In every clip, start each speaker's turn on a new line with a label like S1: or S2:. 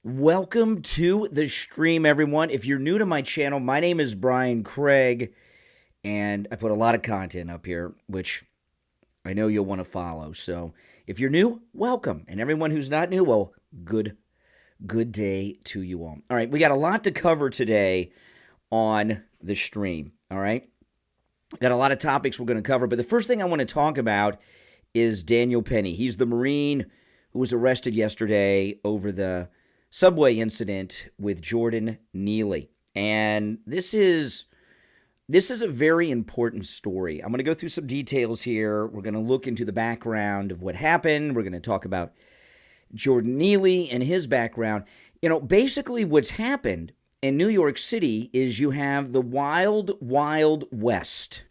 S1: Welcome to the stream, everyone. If you're new to my channel, my name is Brian Craig, and I put a lot of content up here, which I know you'll want to follow. So if you're new, welcome. And everyone who's not new, well, good day to you all. All right, we got a lot to cover today on the stream, all right? Got a lot of topics we're going to cover, but the first thing I want to talk about is Daniel Penny. He's the Marine who was arrested yesterday over the subway incident with Jordan Neely. And this is a very important story. I'm going to go through some details here. We're going to look into the background of what happened. We're going to talk about Jordan Neely and his background. You know, basically what's happened in New York City is you have the wild, wild west.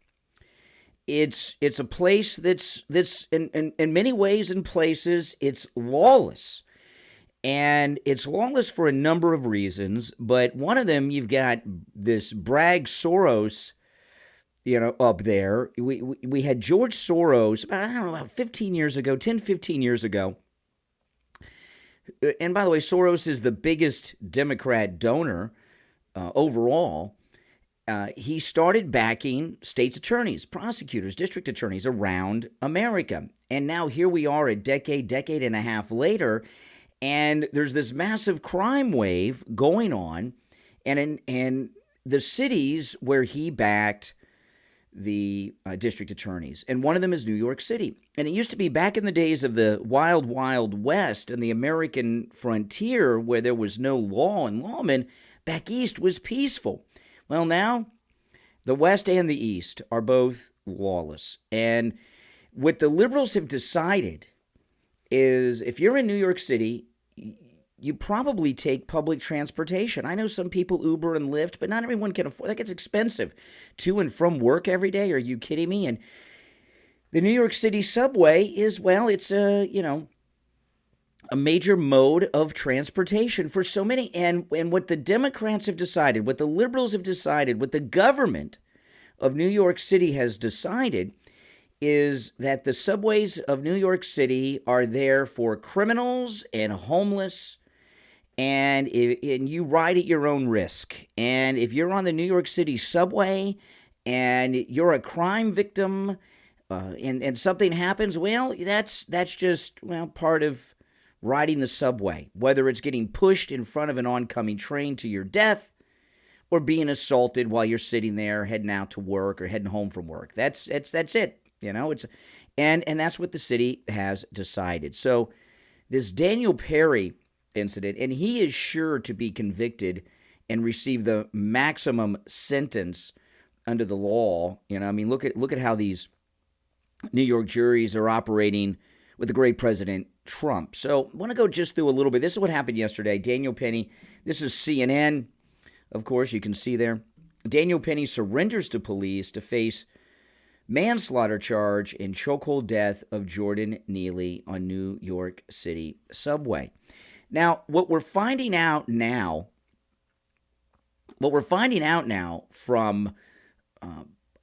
S1: It's a place that's in many ways and places, it's lawless. And it's lawless for a number of reasons, but one of them, you've got this Bragg Soros, up there. We had George Soros about 15 years ago, 10, 15 years ago. And by the way, Soros is the biggest Democrat donor overall. He started backing state's attorneys, prosecutors, district attorneys around America. And now here we are a decade and a half later, and there's this massive crime wave going on, and in the cities where he backed the district attorneys, and one of them is New York City. And it used to be back in the days of the wild, wild west and the American frontier where there was no law and lawmen, back east was peaceful. Well, now the west and the east are both lawless. And what the liberals have decided is if you're in New York City, you probably take public transportation. I know some people Uber and Lyft, but not everyone can afford. That gets expensive. To and from work every day. Are you kidding me? And the New York City subway is, well, it's a major mode of transportation for so many. And what the Democrats have decided, what the liberals have decided, what the government of New York City has decided is that the subways of New York City are there for criminals and homeless, and you ride at your own risk. And if you're on the New York City subway and you're a crime victim and something happens, well, that's just, part of riding the subway, whether it's getting pushed in front of an oncoming train to your death or being assaulted while you're sitting there heading out to work or heading home from work. That's it. And that's what the city has decided. So this Daniel Penny incident, and he is sure to be convicted and receive the maximum sentence under the law. Look at how these New York juries are operating with the great President Trump. So I want to go just through a little bit. This is what happened yesterday. Daniel Penny, this is CNN, of course, you can see there. Daniel Penny surrenders to police to face manslaughter charge in chokehold death of Jordan Neely on New York City subway. Now, what we're finding out now from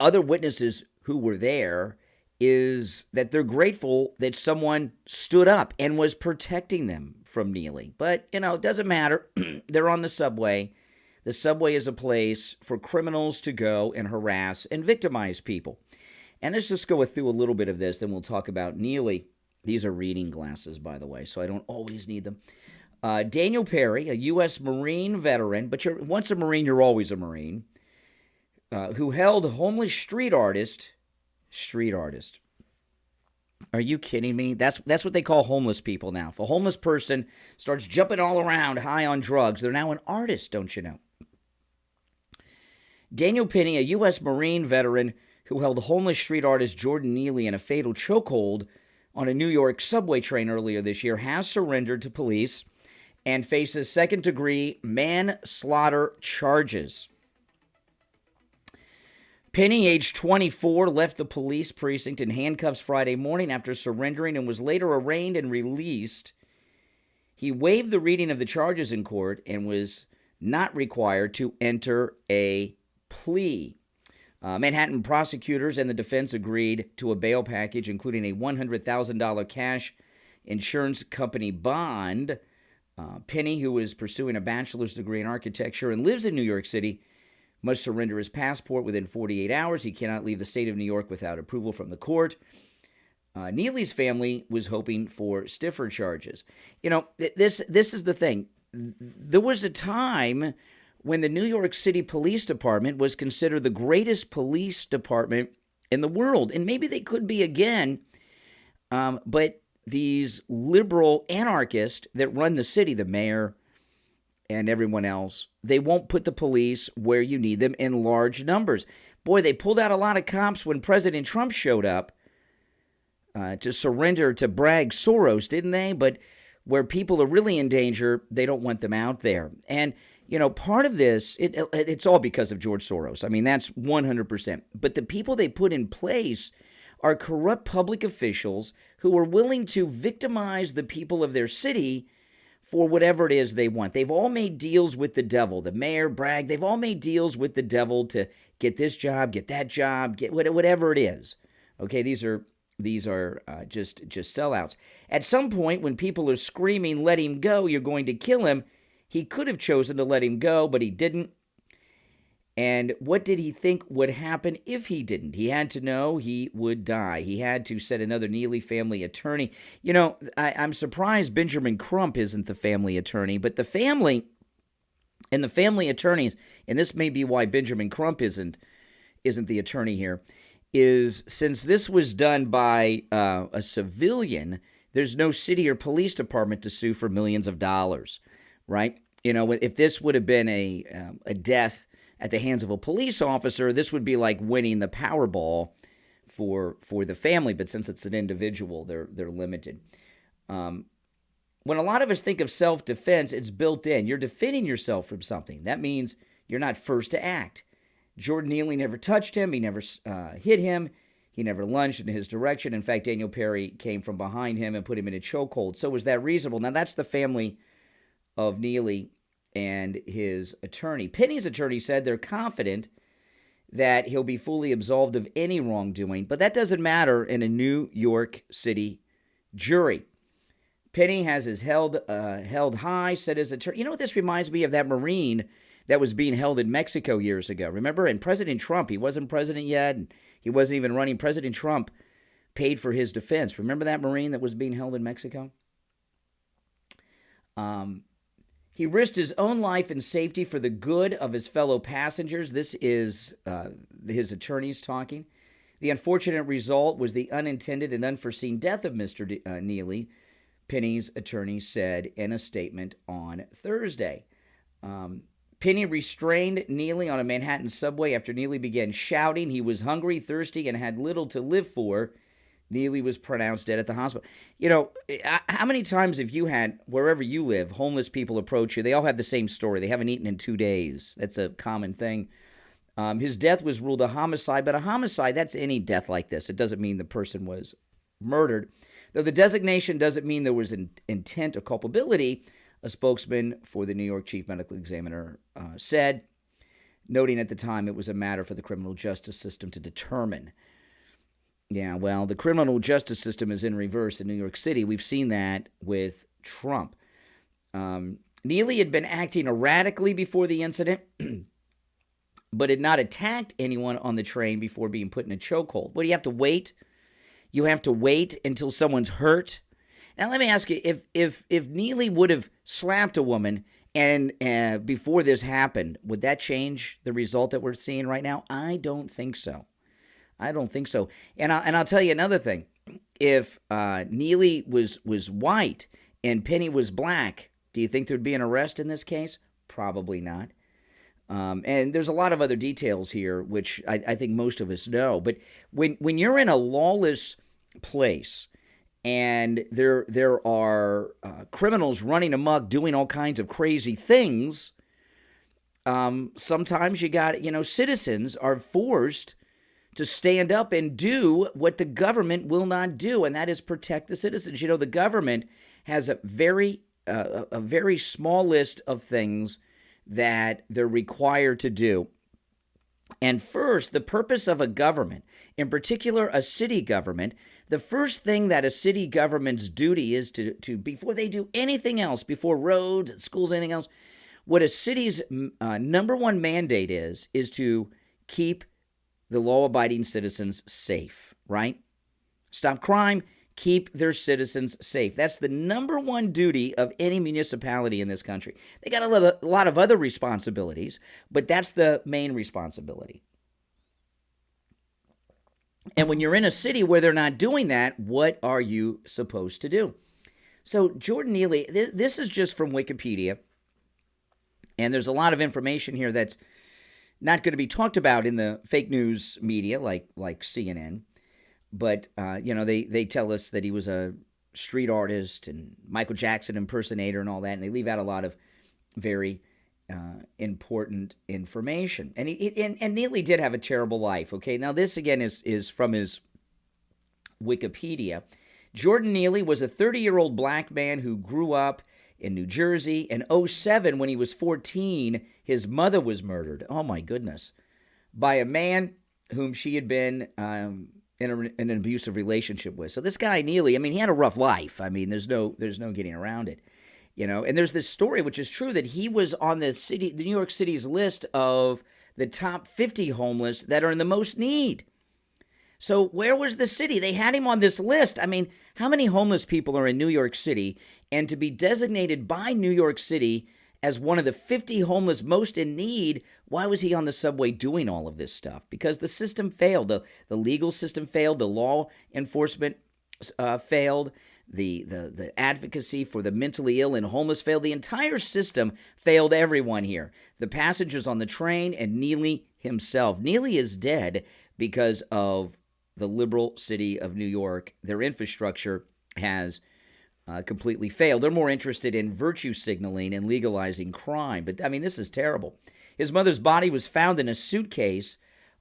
S1: other witnesses who were there is that they're grateful that someone stood up and was protecting them from Neely. But, it doesn't matter. They're on the subway. The subway is a place for criminals to go and harass and victimize people. And let's just go through a little bit of this, then we'll talk about Neely. These are reading glasses, by the way, so I don't always need them. Daniel Penny, a U.S. Marine veteran, but once a Marine, you're always a Marine, who held homeless street artist. Are you kidding me? That's what they call homeless people now. If a homeless person starts jumping all around high on drugs, they're now an artist, don't you know? Daniel Penny, a U.S. Marine veteran who held homeless street artist Jordan Neely in a fatal chokehold on a New York subway train earlier this year, has surrendered to police and faces second-degree manslaughter charges. Penny, age 24, left the police precinct in handcuffs Friday morning after surrendering and was later arraigned and released. He waived the reading of the charges in court and was not required to enter a plea. Manhattan prosecutors and the defense agreed to a bail package, including a $100,000 cash insurance company bond Penny, who is pursuing a bachelor's degree in architecture and lives in New York City, must surrender his passport within 48 hours. He cannot leave the state of New York without approval from the court. Neely's family was hoping for stiffer charges. You know, this is the thing. There was a time when the New York City Police Department was considered the greatest police department in the world. And maybe they could be again, but these liberal anarchists that run the city, the mayor and everyone else, they won't put the police where you need them in large numbers. Boy, they pulled out a lot of cops when President Trump showed up to surrender to Bragg Soros, didn't they? But where people are really in danger, they don't want them out there. And, you know, part of this, it's all because of George Soros. I mean, that's 100%. But the people they put in place are corrupt public officials who are willing to victimize the people of their city for whatever it is they want. They've all made deals with the devil. The mayor, Bragg, they've all made deals with the devil to get this job, get that job, get whatever it is. Okay, these are just sellouts. At some point, when people are screaming, "Let him go, you're going to kill him," he could have chosen to let him go, but he didn't. And what did he think would happen if he didn't? He had to know he would die. He had to set another Neely family attorney. You know, I'm surprised Benjamin Crump isn't the family attorney, but the family and the family attorneys, and this may be why Benjamin Crump isn't the attorney here, is since this was done by a civilian, there's no city or police department to sue for millions of dollars, right? You know, if this would have been a death at the hands of a police officer, this would be like winning the Powerball for the family. But since it's an individual, they're limited. When a lot of us think of self-defense, it's built in. You're defending yourself from something. That means you're not first to act. Jordan Neely never touched him. He never hit him. He never lunged in his direction. In fact, Daniel Perry came from behind him and put him in a chokehold. So was that reasonable? Now, that's the family of Neely and his attorney. Penny's attorney said they're confident that he'll be fully absolved of any wrongdoing, but that doesn't matter in a New York City jury. Penny has his held high, said his attorney. You know what this reminds me of? That Marine that was being held in Mexico years ago. Remember? And President Trump, he wasn't president yet, and he wasn't even running. President Trump paid for his defense. Remember that Marine that was being held in Mexico? He risked his own life and safety for the good of his fellow passengers. This is his attorneys talking. The unfortunate result was the unintended and unforeseen death of Mr. Neely, Penny's attorney said in a statement on Thursday. Penny restrained Neely on a Manhattan subway after Neely began shouting he was hungry, thirsty, and had little to live for. Neely was pronounced dead at the hospital. You know, how many times have you had, wherever you live, homeless people approach you? They all have the same story. They haven't eaten in 2 days. That's a common thing. His death was ruled a homicide, but a homicide, that's any death like this. It doesn't mean the person was murdered. Though the designation doesn't mean there was an intent or culpability, a spokesman for the New York Chief Medical Examiner said, noting at the time it was a matter for the criminal justice system to determine. Yeah, well, the criminal justice system is in reverse in New York City. We've seen that with Trump. Neely had been acting erratically before the incident, but had not attacked anyone on the train before being put in a chokehold. What, do you have to wait? You have to wait until someone's hurt? Now, let me ask you, if Neely would have slapped a woman and before this happened, would that change the result that we're seeing right now? I don't think so. I don't think so. And I'll tell you another thing. If Neely was white and Penny was black, do you think there'd be an arrest in this case? Probably not. And there's a lot of other details here, which I think most of us know. But when you're in a lawless place and there are criminals running amok doing all kinds of crazy things, sometimes you got, citizens are forced to stand up and do what the government will not do, and that is protect the citizens. The government has a very small list of things that they're required to do. And first, the purpose of a government, in particular a city government, The first thing that a city government's duty is to before they do anything else, before roads, schools, anything else, what a city's number one mandate is to keep the law-abiding citizens safe, right? Stop crime, keep their citizens safe. That's the number one duty of any municipality in this country. They got a lot of other responsibilities, but that's the main responsibility. And when you're in a city where they're not doing that, what are you supposed to do? So Jordan Neely, this is just from Wikipedia, and there's a lot of information here that's not going to be talked about in the fake news media like CNN. But, they tell us that he was a street artist and Michael Jackson impersonator and all that, and they leave out a lot of very important information. And and Neely did have a terrible life, okay? Now, this, again, is from his Wikipedia. Jordan Neely was a 30-year-old black man who grew up in New Jersey. In 2007, when he was 14, his mother was murdered. Oh, my goodness. By a man whom she had been in an abusive relationship with. So this guy, Neely, I mean, he had a rough life. I mean, there's no getting around it. And there's this story, which is true, that he was on the New York City's list of the top 50 homeless that are in the most need. So where was the city? They had him on this list. I mean, how many homeless people are in New York City? And to be designated by New York City as one of the 50 homeless most in need, why was he on the subway doing all of this stuff? Because the system failed. The legal system failed. The law enforcement failed. The advocacy for the mentally ill and homeless failed. The entire system failed everyone here. The passengers on the train and Neely himself. Neely is dead because of the liberal city of New York. Their infrastructure has completely failed. They're more interested in virtue signaling and legalizing crime. But, I mean, this is terrible. His mother's body was found in a suitcase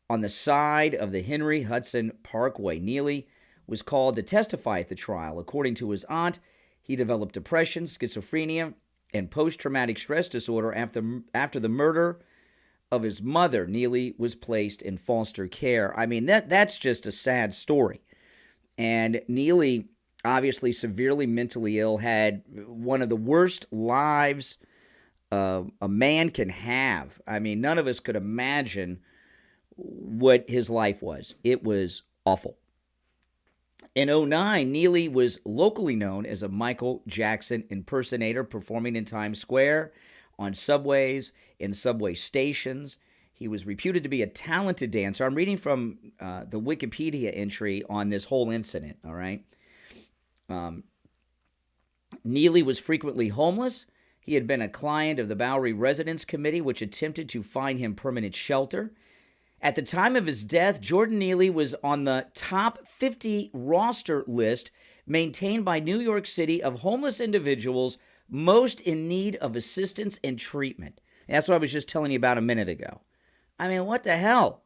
S1: on the side of the Henry Hudson Parkway. Neely was called to testify at the trial. According to his aunt, he developed depression, schizophrenia, and post-traumatic stress disorder after the murder of his mother. Neely was placed in foster care. I mean, that's just a sad story. And Neely, obviously severely mentally ill, had one of the worst lives a man can have. I mean, none of us could imagine what his life was. It was awful. In 2009, Neely was locally known as a Michael Jackson impersonator, performing in Times Square, on subways, in subway stations. He was reputed to be a talented dancer. I'm reading from the Wikipedia entry on this whole incident, all right? Neely was frequently homeless. He had been a client of the Bowery Residence Committee, which attempted to find him permanent shelter. At the time of his death, Jordan Neely was on the top 50 roster list maintained by New York City of homeless individuals most in need of assistance and treatment. And that's what I was just telling you about a minute ago. I mean, what the hell?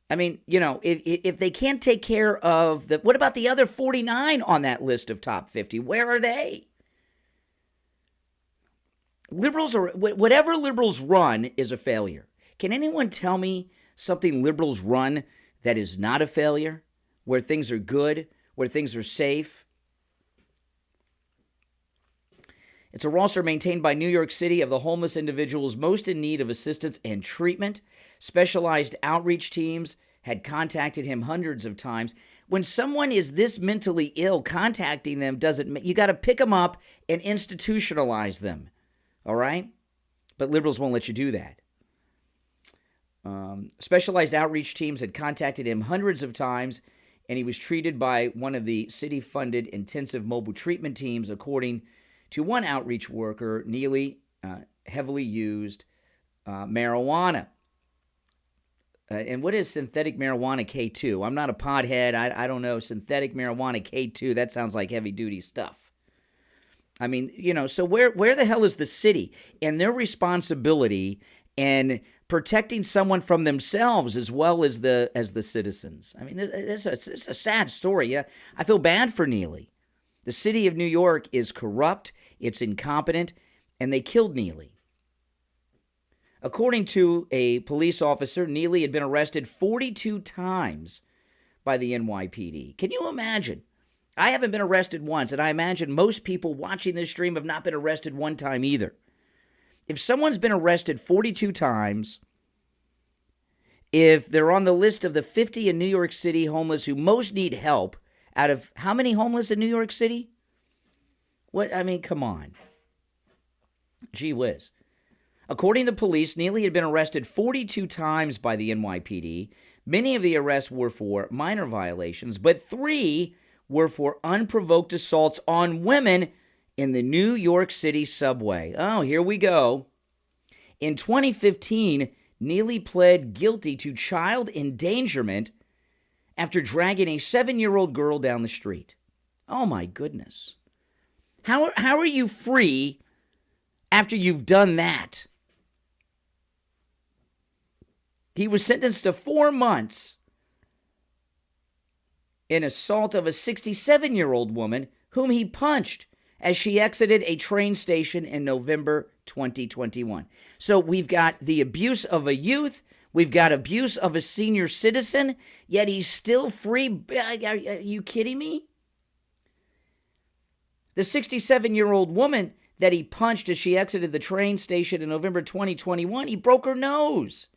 S1: I mean, if they can't take care of what about the other 49 on that list of top 50? Where are they? Whatever liberals run is a failure. Can anyone tell me something liberals run that is not a failure, where things are good, where things are safe? It's a roster maintained by New York City of the homeless individuals most in need of assistance and treatment. Specialized outreach teams had contacted him hundreds of times. When someone is this mentally ill, contacting them doesn't, you got to pick them up and institutionalize them, all right? But liberals won't let you do that. Specialized outreach teams had contacted him hundreds of times, and he was treated by one of the city-funded intensive mobile treatment teams. According to one outreach worker, Neely heavily used marijuana. And what is synthetic marijuana K2? I'm not a pothead. I don't know. Synthetic marijuana K2, that sounds like heavy-duty stuff. I mean, so where the hell is the city and their responsibility and protecting someone from themselves as well as the citizens? I mean, it's a sad story. Yeah, I feel bad for Neely. The city of New York is corrupt, it's incompetent, and they killed Neely. According to a police officer, Neely had been arrested 42 times by the NYPD. Can you imagine? I haven't been arrested once, and I imagine most people watching this stream have not been arrested one time either. If someone's been arrested 42 times, if they're on the list of the 50 in New York City homeless who most need help, out of how many homeless in New York City? Come on. Gee whiz. According to police, Neely had been arrested 42 times by the NYPD. Many of the arrests were for minor violations, but 3 were for unprovoked assaults on women in the New York City subway. Oh, here we go. In 2015, Neely pled guilty to child endangerment after dragging a 7-year-old girl down the street. Oh, my goodness. How are you free after you've done that? He was sentenced to 4 months in assault of a 67-year-old woman whom he punched as she exited a train station in November 2021. So we've got the abuse of a youth, we've got abuse of a senior citizen, yet he's still free. Are you kidding me? The 67-year-old woman that he punched as she exited the train station in November 2021, he broke her nose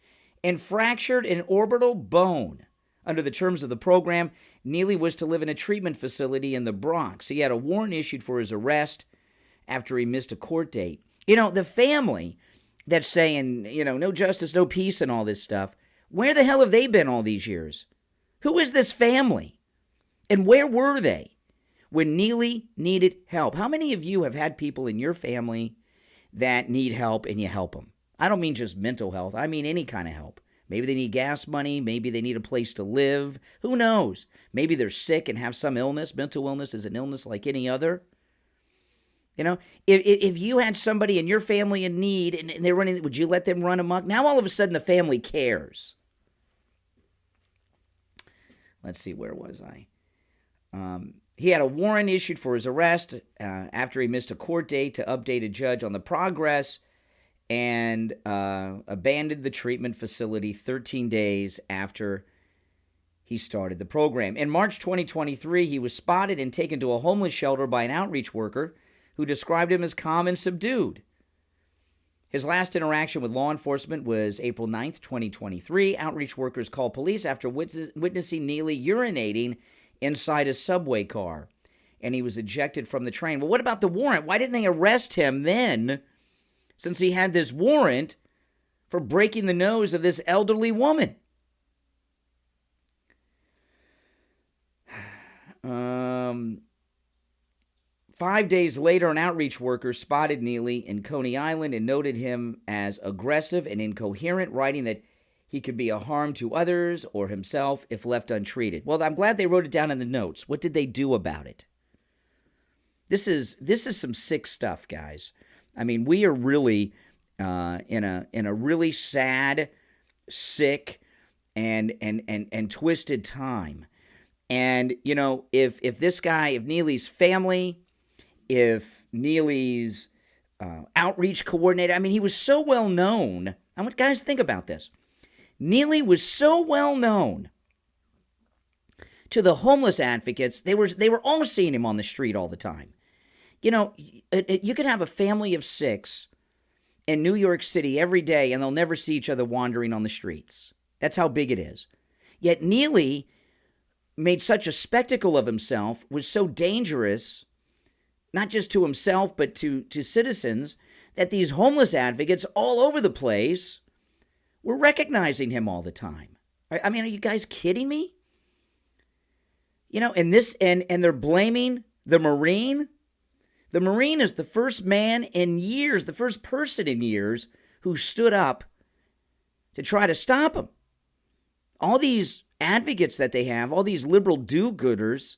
S1: and fractured an orbital bone. Under the terms of the program, Neely was to live in a treatment facility in the Bronx. He had a warrant issued for his arrest after he missed a court date. The family that's saying, no justice, no peace and all this stuff, where the hell have they been all these years? Who is this family? And where were they when Neely needed help? How many of you have had people in your family that need help and you help them? I don't mean just mental health. I mean any kind of help. Maybe they need gas money. Maybe they need a place to live. Who knows? Maybe they're sick and have some illness. Mental illness is an illness like any other. If you had somebody in your family in need and they're running, would you let them run amok? Now all of a sudden the family cares. Let's see, where was I? He had a warrant issued for his arrest after he missed a court date to update a judge on the progress and abandoned the treatment facility 13 days after he started the program. In March 2023, he was spotted and taken to a homeless shelter by an outreach worker who described him as calm and subdued. His last interaction with law enforcement was April 9th, 2023. Outreach workers called police after witnessing Neely urinating inside a subway car, and he was ejected from the train. Well, what about the warrant? Why didn't they arrest him then, since he had this warrant for breaking the nose of this elderly woman? 5 days later, an outreach worker spotted Neely in Coney Island and noted him as aggressive and incoherent, writing that he could be a harm to others or himself if left untreated. Well, I'm glad they wrote it down in the notes. What did they do about it? This is some sick stuff, guys. I mean, we are really in a really sad, sick, and twisted time. And if this guy, if Neely's family, if Neely's outreach coordinator, I mean, he was so well known. I want guys think about this. Neely was so well known to the homeless advocates. They were all seeing him on the street all the time. You could have a family of 6 in New York City every day, and they'll never see each other wandering on the streets. That's how big it is. Yet Neely made such a spectacle of himself, was so dangerous, not just to himself, but to citizens, that these homeless advocates all over the place were recognizing him all the time. I mean, are you guys kidding me? And they're blaming the Marine. The Marine is the first man in years, the first person in years who stood up to try to stop him. All these advocates that they have, all these liberal do-gooders,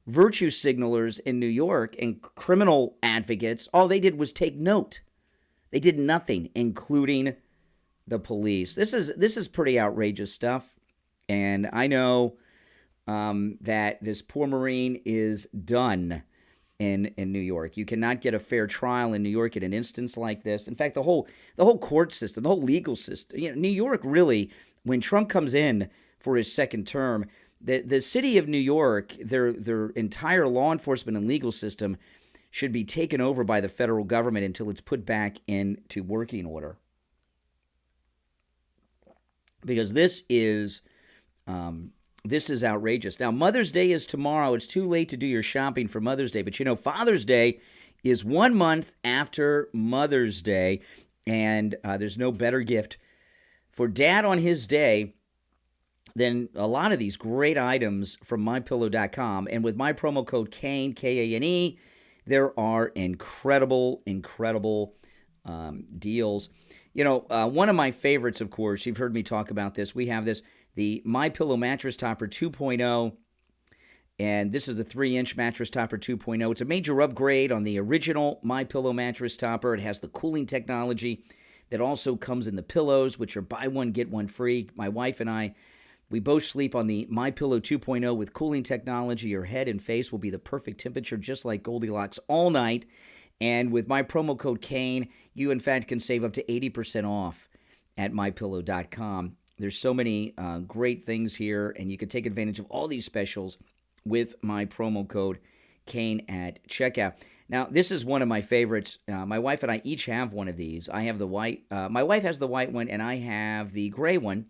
S1: virtue signalers in New York and criminal advocates, all they did was take note. They did nothing, including the police. This is pretty outrageous stuff. And I know that this poor Marine is done in New York. You cannot get a fair trial in New York in an instance like this. In fact, the whole court system, the whole legal system, New York really, when Trump comes in for his second term, The city of New York, their entire law enforcement and legal system should be taken over by the federal government until it's put back into working order. Because this is outrageous. Now, Mother's Day is tomorrow. It's too late to do your shopping for Mother's Day. But, Father's Day is 1 month after Mother's Day. And there's no better gift for Dad on his day than a lot of these great items from MyPillow.com. And with my promo code KANE, K-A-N-E, there are incredible deals. One of my favorites, of course, you've heard me talk about this. We have this, the MyPillow Mattress Topper 2.0, and this is the 3-inch Mattress Topper 2.0. It's a major upgrade on the original MyPillow Mattress Topper. It has the cooling technology that also comes in the pillows, which are buy one, get one free. My wife and I, we both sleep on the MyPillow 2.0 with cooling technology. Your head and face will be the perfect temperature, just like Goldilocks, all night. And with my promo code KANE, you, in fact, can save up to 80% off at MyPillow.com. There's so many great things here, and you can take advantage of all these specials with my promo code KANE at checkout. Now, this is one of my favorites. My wife and I each have one of these. I have the white. My wife has the white one, and I have the gray one,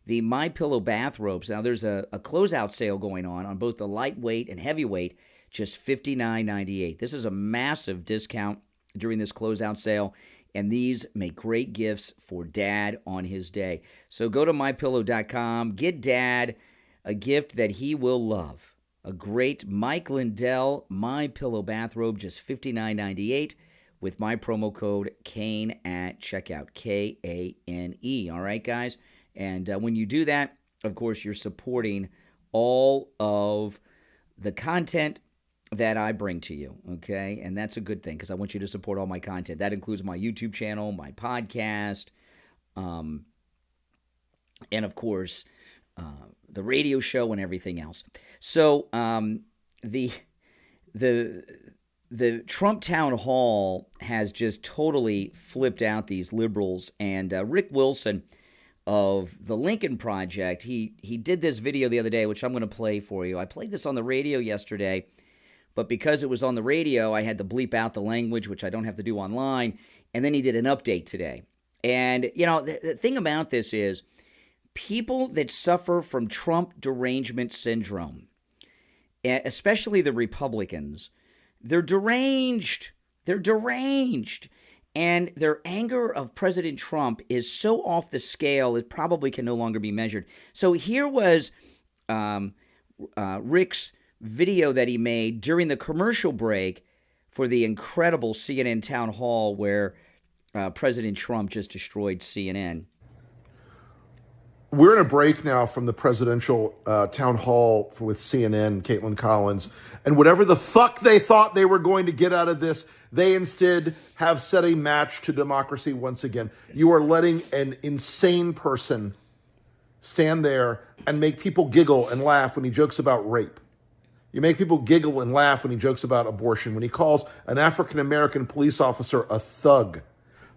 S1: the MyPillow bathrobes. Now, there's a closeout sale going on both the lightweight and heavyweight, just $59.98. This is a massive discount during this closeout sale, and these make great gifts for Dad on his day. So go to MyPillow.com, get Dad a gift that he will love. A great Mike Lindell MyPillow bathrobe, just $59.98 with my promo code KANE at checkout, K-A-N-E. All right, guys? And when you do that, of course, you're supporting all of the content that I bring to you, okay? And that's a good thing because I want you to support all my content. That includes my YouTube channel, my podcast, and, of course, the radio show and everything else. So the Trump town hall has just totally flipped out these liberals. And Rick Wilson of the Lincoln Project, he did this video the other day, which I'm going to play for you. I played this on the radio yesterday, but because it was on the radio, I had to bleep out the language, which I don't have to do online. And then he did an update today. And, the thing about this is people that suffer from Trump derangement syndrome, especially the Republicans, they're deranged. They're deranged. And their anger of President Trump is so off the scale, it probably can no longer be measured. So here was Rick's video that he made during the commercial break for the incredible CNN town hall where President Trump just destroyed CNN.
S2: We're in a break now from the presidential town hall with CNN, Caitlin Collins, and whatever the fuck they thought they were going to get out of this, they instead have set a match to democracy once again. You are letting an insane person stand there and make people giggle and laugh when he jokes about rape. You make people giggle and laugh when he jokes about abortion, when he calls an African-American police officer a thug.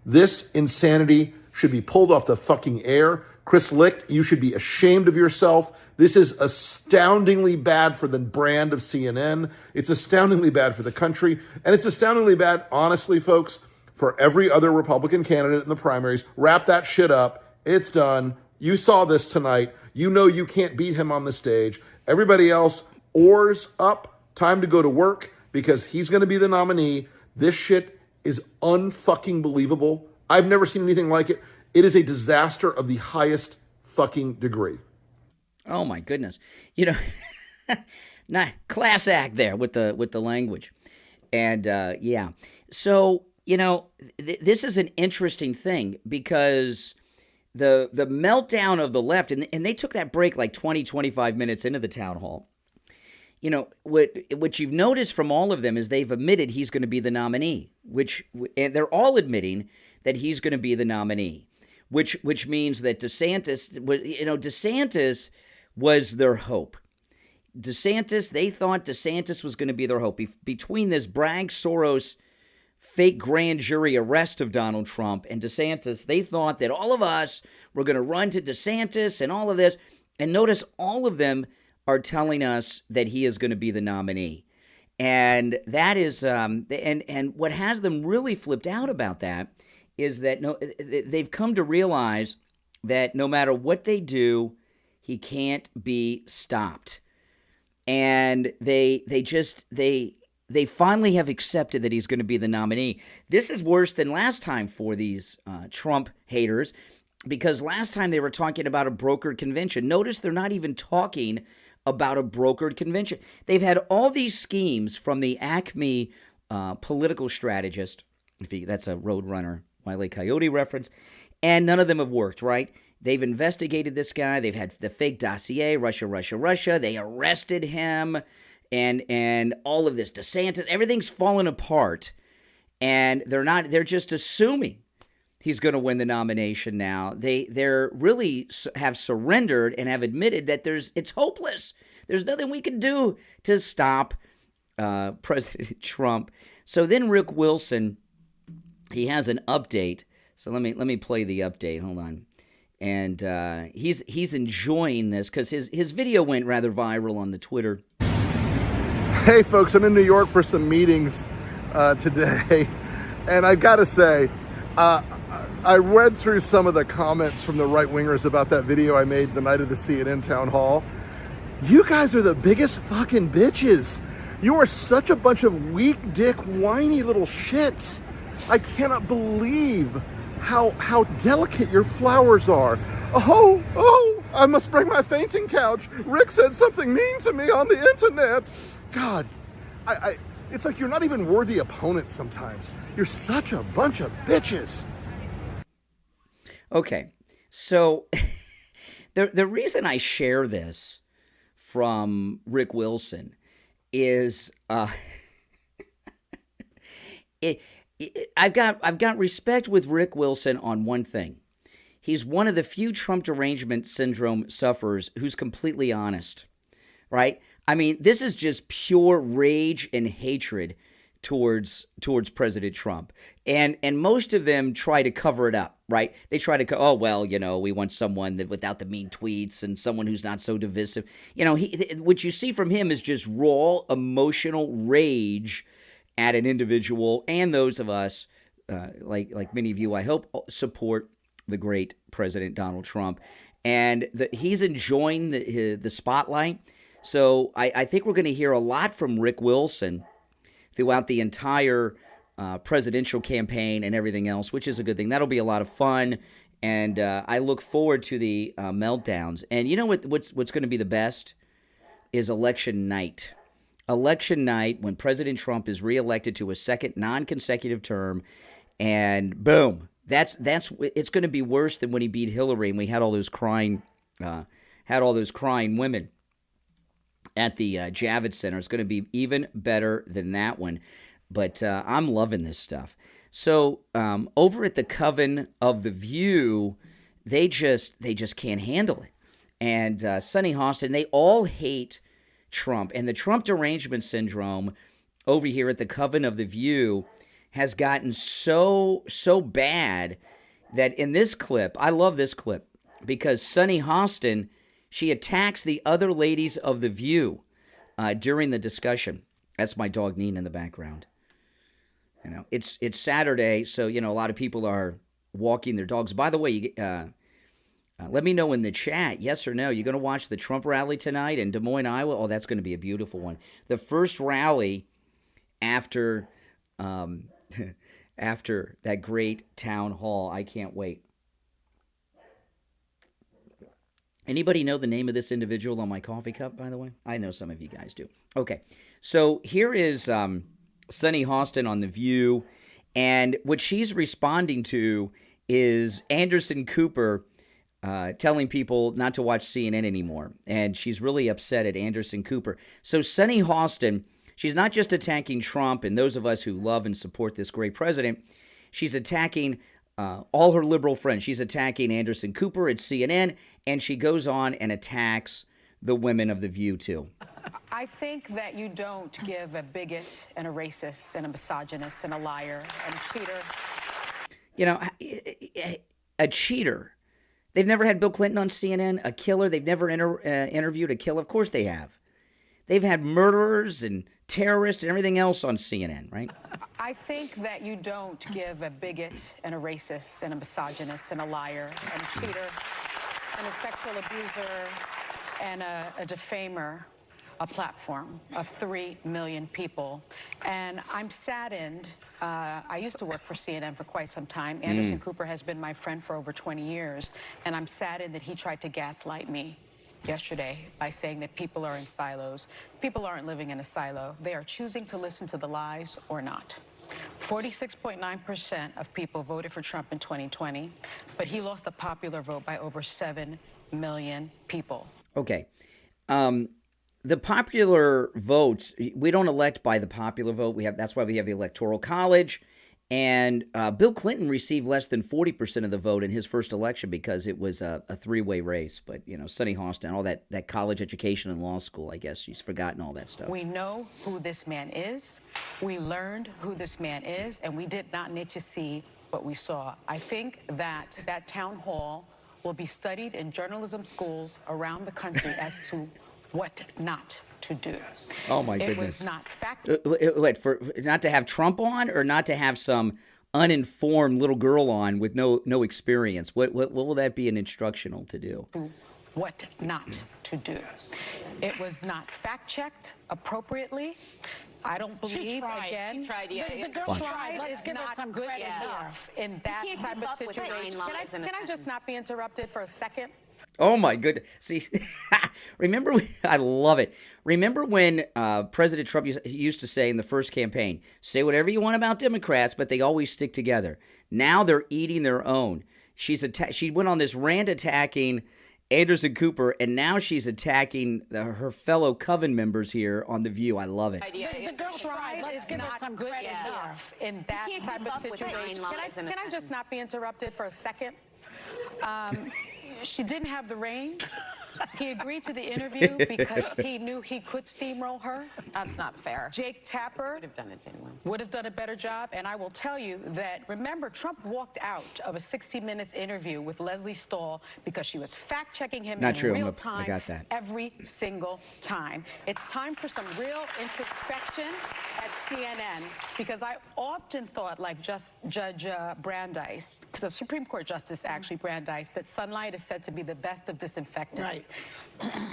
S2: This insanity should be pulled off the fucking air. Chris Licht, you should be ashamed of yourself. This is astoundingly bad for the brand of CNN. It's astoundingly bad for the country. And it's astoundingly bad, honestly, folks, for every other Republican candidate in the primaries. Wrap that shit up. It's done. You saw this tonight. You know you can't beat him on the stage. Everybody else, oars up. Time to go to work because he's going to be the nominee. This shit is unfucking believable. I've never seen anything like it. It is a disaster of the highest fucking degree.
S1: Oh my goodness. Class act there with the language. And yeah. So, this is an interesting thing because the meltdown of the left, and they took that break like 20, 25 minutes into the town hall. What you've noticed from all of them is they've admitted he's going to be the nominee, and they're all admitting that he's going to be the nominee. Which means that DeSantis was their hope. They thought DeSantis was going to be their hope. Between this Bragg Soros fake grand jury arrest of Donald Trump and DeSantis, they thought that all of us were going to run to DeSantis and all of this. And notice all of them are telling us that he is going to be the nominee. And that is, and what has them really flipped out about that is that they've come to realize that no matter what they do, he can't be stopped. And they finally have accepted that he's going to be the nominee. This is worse than last time for these Trump haters, because last time they were talking about a brokered convention. Notice they're not even talking about a brokered convention. They've had all these schemes from the Acme political strategist, that's a Roadrunner Wile E. Coyote reference, and none of them have worked, right? They've investigated this guy. They've had the fake dossier, Russia. They arrested him, and all of this DeSantis, everything's fallen apart, and they're just assuming he's going to win the nomination now. They're really have surrendered and have admitted that it's hopeless. There's nothing we can do to stop President Trump. So then Rick Wilson, he has an update. So let me play the update. Hold on. And he's enjoying this because his video went rather viral on the Twitter.
S2: Hey folks, I'm in New York for some meetings today, and I gotta say, I read through some of the comments from the right-wingers about that video I made the night of the CNN town hall. You guys are the biggest fucking bitches. You are such a bunch of weak dick, whiny little shits. I cannot believe how delicate your flowers are. Oh, I must bring my fainting couch. Rick said something mean to me on the internet. God, it's like you're not even worthy opponents sometimes. You're such a bunch of bitches.
S1: Okay, so the reason I share this from Rick Wilson is I've got respect with Rick Wilson on one thing. He's one of the few Trump derangement syndrome sufferers who's completely honest, right? I mean, this is just pure rage and hatred towards President Trump. And most of them try to cover it up, right? They try to we want someone that without the mean tweets and someone who's not so divisive. What you see from him is just raw emotional rage at an individual, and those of us, like many of you, I hope, support the great President Donald Trump. And he's enjoying the spotlight. So I think we're going to hear a lot from Rick Wilson throughout the entire presidential campaign and everything else, which is a good thing. That'll be a lot of fun, and I look forward to the meltdowns. And you know what's going to be the best is election night. Election night, when President Trump is reelected to a second non-consecutive term, and boom, it's going to be worse than when he beat Hillary and we had all those crying women at the Javits Center. It's going to be even better than that one. But I'm loving this stuff. So over at the Coven of the View, they just can't handle it. And Sonny Hostin, they all hate Trump. And the Trump derangement syndrome over here at the Coven of the View has gotten so bad that in this clip, I love this clip, because Sonny Hostin, she attacks the other ladies of the View during the discussion. That's my dog Nina in the background. It's Saturday, so a lot of people are walking their dogs. By the way, let me know in the chat, yes or no. You're going to watch the Trump rally tonight in Des Moines, Iowa? Oh, that's going to be a beautiful one. The first rally after after that great town hall. I can't wait. Anybody know the name of this individual on my coffee cup, by the way? I know some of you guys do. Okay, so here is Sonny Hostin on The View, and what she's responding to is Anderson Cooper telling people not to watch CNN anymore, and she's really upset at Anderson Cooper. So Sonny Hostin, she's not just attacking Trump and those of us who love and support this great president. She's attacking all her liberal friends. She's attacking Anderson Cooper at CNN, and she goes on and attacks the women of The View, too.
S3: I think that you don't give a bigot and a racist and a misogynist and a liar and a cheater.
S1: A cheater They've never had Bill Clinton on CNN, a killer. They've never interviewed a killer. Of course they have. They've had murderers and terrorists and everything else on CNN, right?
S3: I think that you don't give a bigot and a racist and a misogynist and a liar and a cheater and a sexual abuser and a defamer a platform of 3 million people. And I'm saddened. I used to work for CNN for quite some time. Anderson Cooper has been my friend for over 20 years. And I'm saddened that he tried to gaslight me yesterday by saying that people are in silos. People aren't living in a silo. They are choosing to listen to the lies or not. 46.9% of people voted for Trump in 2020, but he lost the popular vote by over 7 million people.
S1: Okay. The popular votes, we don't elect by the popular vote. That's why we have the Electoral College. And Bill Clinton received less than 40% of the vote in his first election because it was a three-way race. But, you know, Sonny Hostin, all that college education and law school, I guess she's forgotten all that stuff.
S3: We know who this man is. We learned who this man is, and we did not need to see what we saw. I think that town hall will be studied in journalism schools around the country as to what not to do.
S1: Oh, my goodness.
S3: It was not fact.
S1: Wait, for not to have Trump on or not to have some uninformed little girl on with no experience? What will that be an instructional to do?
S3: What not to do. It was not fact-checked appropriately. I don't believe, again,
S4: She tried, yeah.
S3: the girl tried.
S4: Let's
S3: Is
S4: give her
S3: not
S4: some
S3: good
S4: credit here.
S3: enough in that
S4: can't
S3: type
S4: keep
S3: of
S4: up with
S3: situation.
S4: 9 lies in a
S3: Can I just
S4: sentence.
S3: not be interrupted for a second?
S1: Oh, my goodness. See, remember, I love it. Remember when President Trump used to say in the first campaign, say whatever you want about Democrats, but they always stick together. Now they're eating their own. She went on this rant attacking Anderson Cooper, and now she's attacking her fellow Coven members here on The View. I love it.
S3: The girl tried. Let's give her some good enough in that
S4: can't
S3: type
S4: keep
S3: of
S4: up with 9
S3: situation.
S4: lies in a
S3: Can I just
S4: sentence.
S3: not be interrupted for a second? She didn't have the range. He agreed to the interview because he knew he could steamroll her.
S4: That's not fair.
S3: Jake Tapper
S4: Would have done it anyway.
S3: would have done a better job. And I will tell you that, remember, Trump walked out of a 60 Minutes interview with Leslie Stahl because she was fact-checking him
S1: Not
S3: in
S1: true.
S3: real
S1: I
S3: time
S1: got that.
S3: every single time. It's time for some real introspection at CNN, because I often thought, like Judge Brandeis, the Supreme Court Justice actually Brandeis, that sunlight is said to be the best of disinfectants.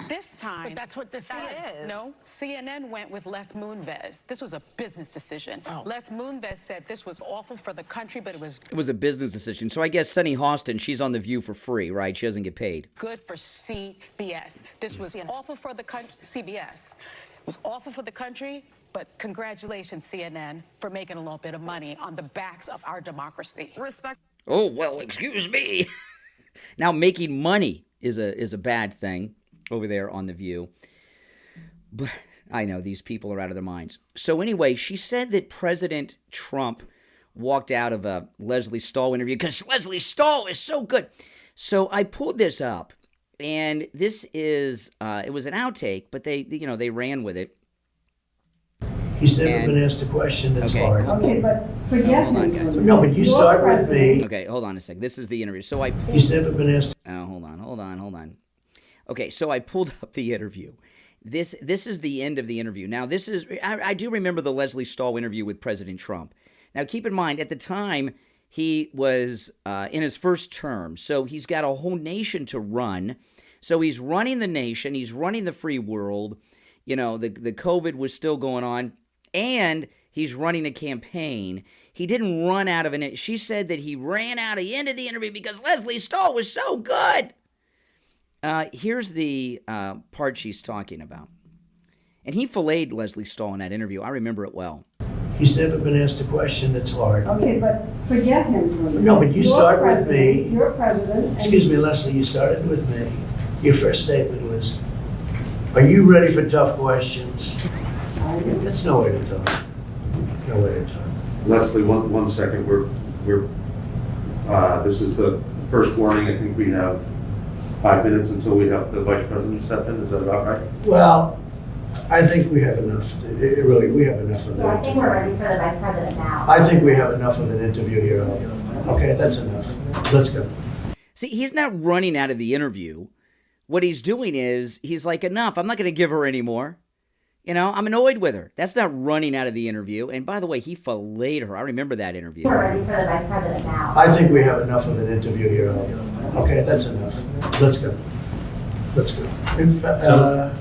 S3: This time,
S4: But that's what this is.
S3: No, CNN went with Les Moonves. This was a business decision. Les Moonves said this was awful for the country, but it was
S1: It was a business decision. So I guess Sonny Hostin, she's on The View for free, right? She doesn't get paid.
S3: good for CBS. This was awful for the country. CBS. It was awful for the country, but congratulations, CNN, for making a little bit of money on the backs of our democracy.
S4: Respect.
S1: Oh, well, excuse me. Now, making money is a bad thing over there on The View. But I know these people are out of their minds. So anyway, she said that President Trump walked out of a Leslie Stahl interview because Leslie Stahl is so good. So I pulled this up, and this is it was an outtake, but they ran with it.
S5: He's never been asked a question that's hard.
S6: Okay, but forget
S1: Hold on,
S6: him.
S1: guys.
S5: No, but you start with me.
S1: Okay, hold on a second. This is the interview. So I pulled.
S5: He's never been asked.
S1: Oh, hold on. Okay, so I pulled up the interview. This is the end of the interview. Now, this is I do remember the Leslie Stahl interview with President Trump. Now, keep in mind, at the time, he was in his first term, so he's got a whole nation to run. So he's running the nation. He's running the free world. You know, the COVID was still going on, and he's running a campaign. He didn't run out of it. She said that he ran out at the end of the interview because Leslie Stahl was so good. Here's the part she's talking about. And he filleted Leslie Stahl in that interview. I remember it well.
S5: He's never been asked a question that's hard.
S6: Okay, but forget him for a minute.
S5: No, but you
S6: You're
S5: start with
S6: president.
S5: me.
S6: You're president. and-
S5: Excuse me, Leslie, you started with me. Your first statement was, "Are you ready for tough questions?"
S6: I do.
S5: That's no way to talk. No way to talk.
S7: Leslie, one second. This is the first warning. I think we have 5 minutes until we have the vice president step in. Is that about right?
S5: Well, I think we have enough. We have enough of
S8: So I
S5: that.
S8: think we're ready for the vice president now.
S5: I think we have enough of an interview here. Okay, that's enough. Let's go.
S1: See, he's not running out of the interview. What he's doing is he's like, enough. I'm not going to give her any more. You know, I'm annoyed with her. That's not running out of the interview. And by the way, he filleted her. I remember that interview.
S8: We're ready for the vice president now.
S5: I think we have enough of an interview here. Okay, that's enough. Let's go. Let's go.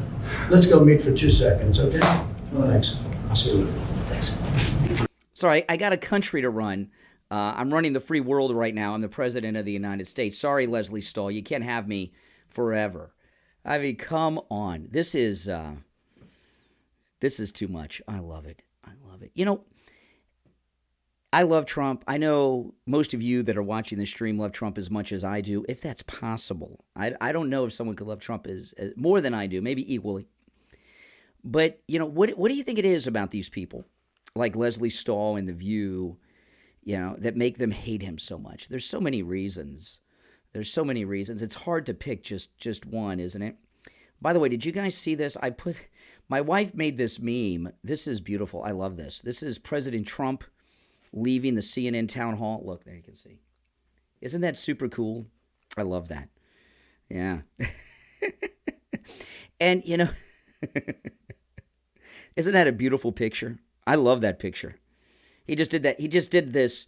S5: Let's go meet for 2 seconds, okay? Thanks. I'll see you later. Thanks.
S1: Sorry, I got a country to run. I'm running the free world right now. I'm the president of the United States. Sorry, Leslie Stahl, you can't have me forever. I mean, come on. This is too much. I love it. I love it. You know, I love Trump. I know most of you that are watching the stream love Trump as much as I do, if that's possible. I don't know if someone could love Trump as more than I do, maybe equally. But, you know, what do you think it is about these people, like Leslie Stahl and The View, you know, that make them hate him so much? There's so many reasons. There's so many reasons. It's hard to pick just one, isn't it? By the way, did you guys see this? My wife made this meme. This is beautiful. I love this. This is President Trump leaving the CNN town hall. Look, there you can see. Isn't that super cool? I love that. Yeah. And, you know, isn't that a beautiful picture? I love that picture. He just did that. He just did this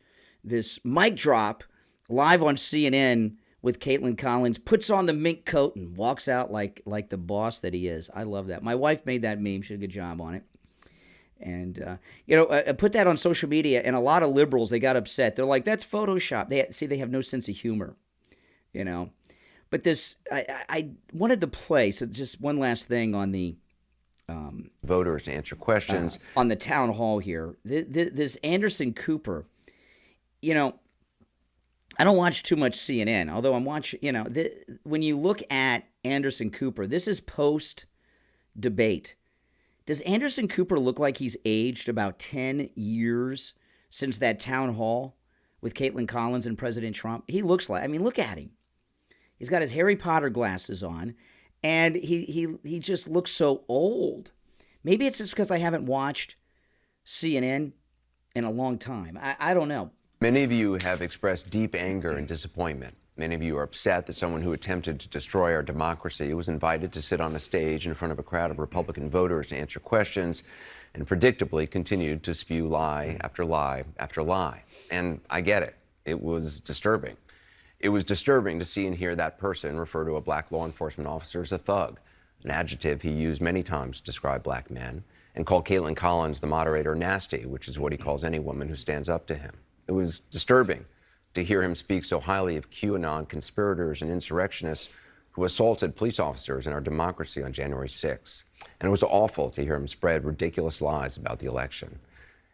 S1: mic drop live on CNN with Caitlin Collins, puts on the mink coat and walks out like the boss that he is. I love that. My wife made that meme. She did a good job on it. And, you know, I put that on social media, and a lot of liberals, they got upset. They're like, that's Photoshop. They have no sense of humor, you know. But this, I wanted to play, so just one last thing on the
S9: voters to answer questions.
S1: On the town hall here. This Anderson Cooper, you know, I don't watch too much CNN, although I'm watching, you know, when you look at Anderson Cooper, this is post-debate. Does Anderson Cooper look like he's aged about 10 years since that town hall with Caitlin Collins and President Trump? He looks like, I mean, look at him. He's got his Harry Potter glasses on, and he just looks so old. Maybe it's just because I haven't watched CNN in a long time. I don't know.
S9: Many of you have expressed deep anger and disappointment. Many of you are upset that someone who attempted to destroy our democracy was invited to sit on a stage in front of a crowd of Republican voters to answer questions and predictably continued to spew lie after lie after lie. And I get it. It was disturbing. It was disturbing to see and hear that person refer to a black law enforcement officer as a thug, an adjective he used many times to describe black men, and call Caitlin Collins, the moderator, nasty, which is what he calls any woman who stands up to him. It was disturbing to hear him speak so highly of QAnon conspirators and insurrectionists who assaulted police officers in our democracy on January 6th. And it was awful to hear him spread ridiculous lies about the election.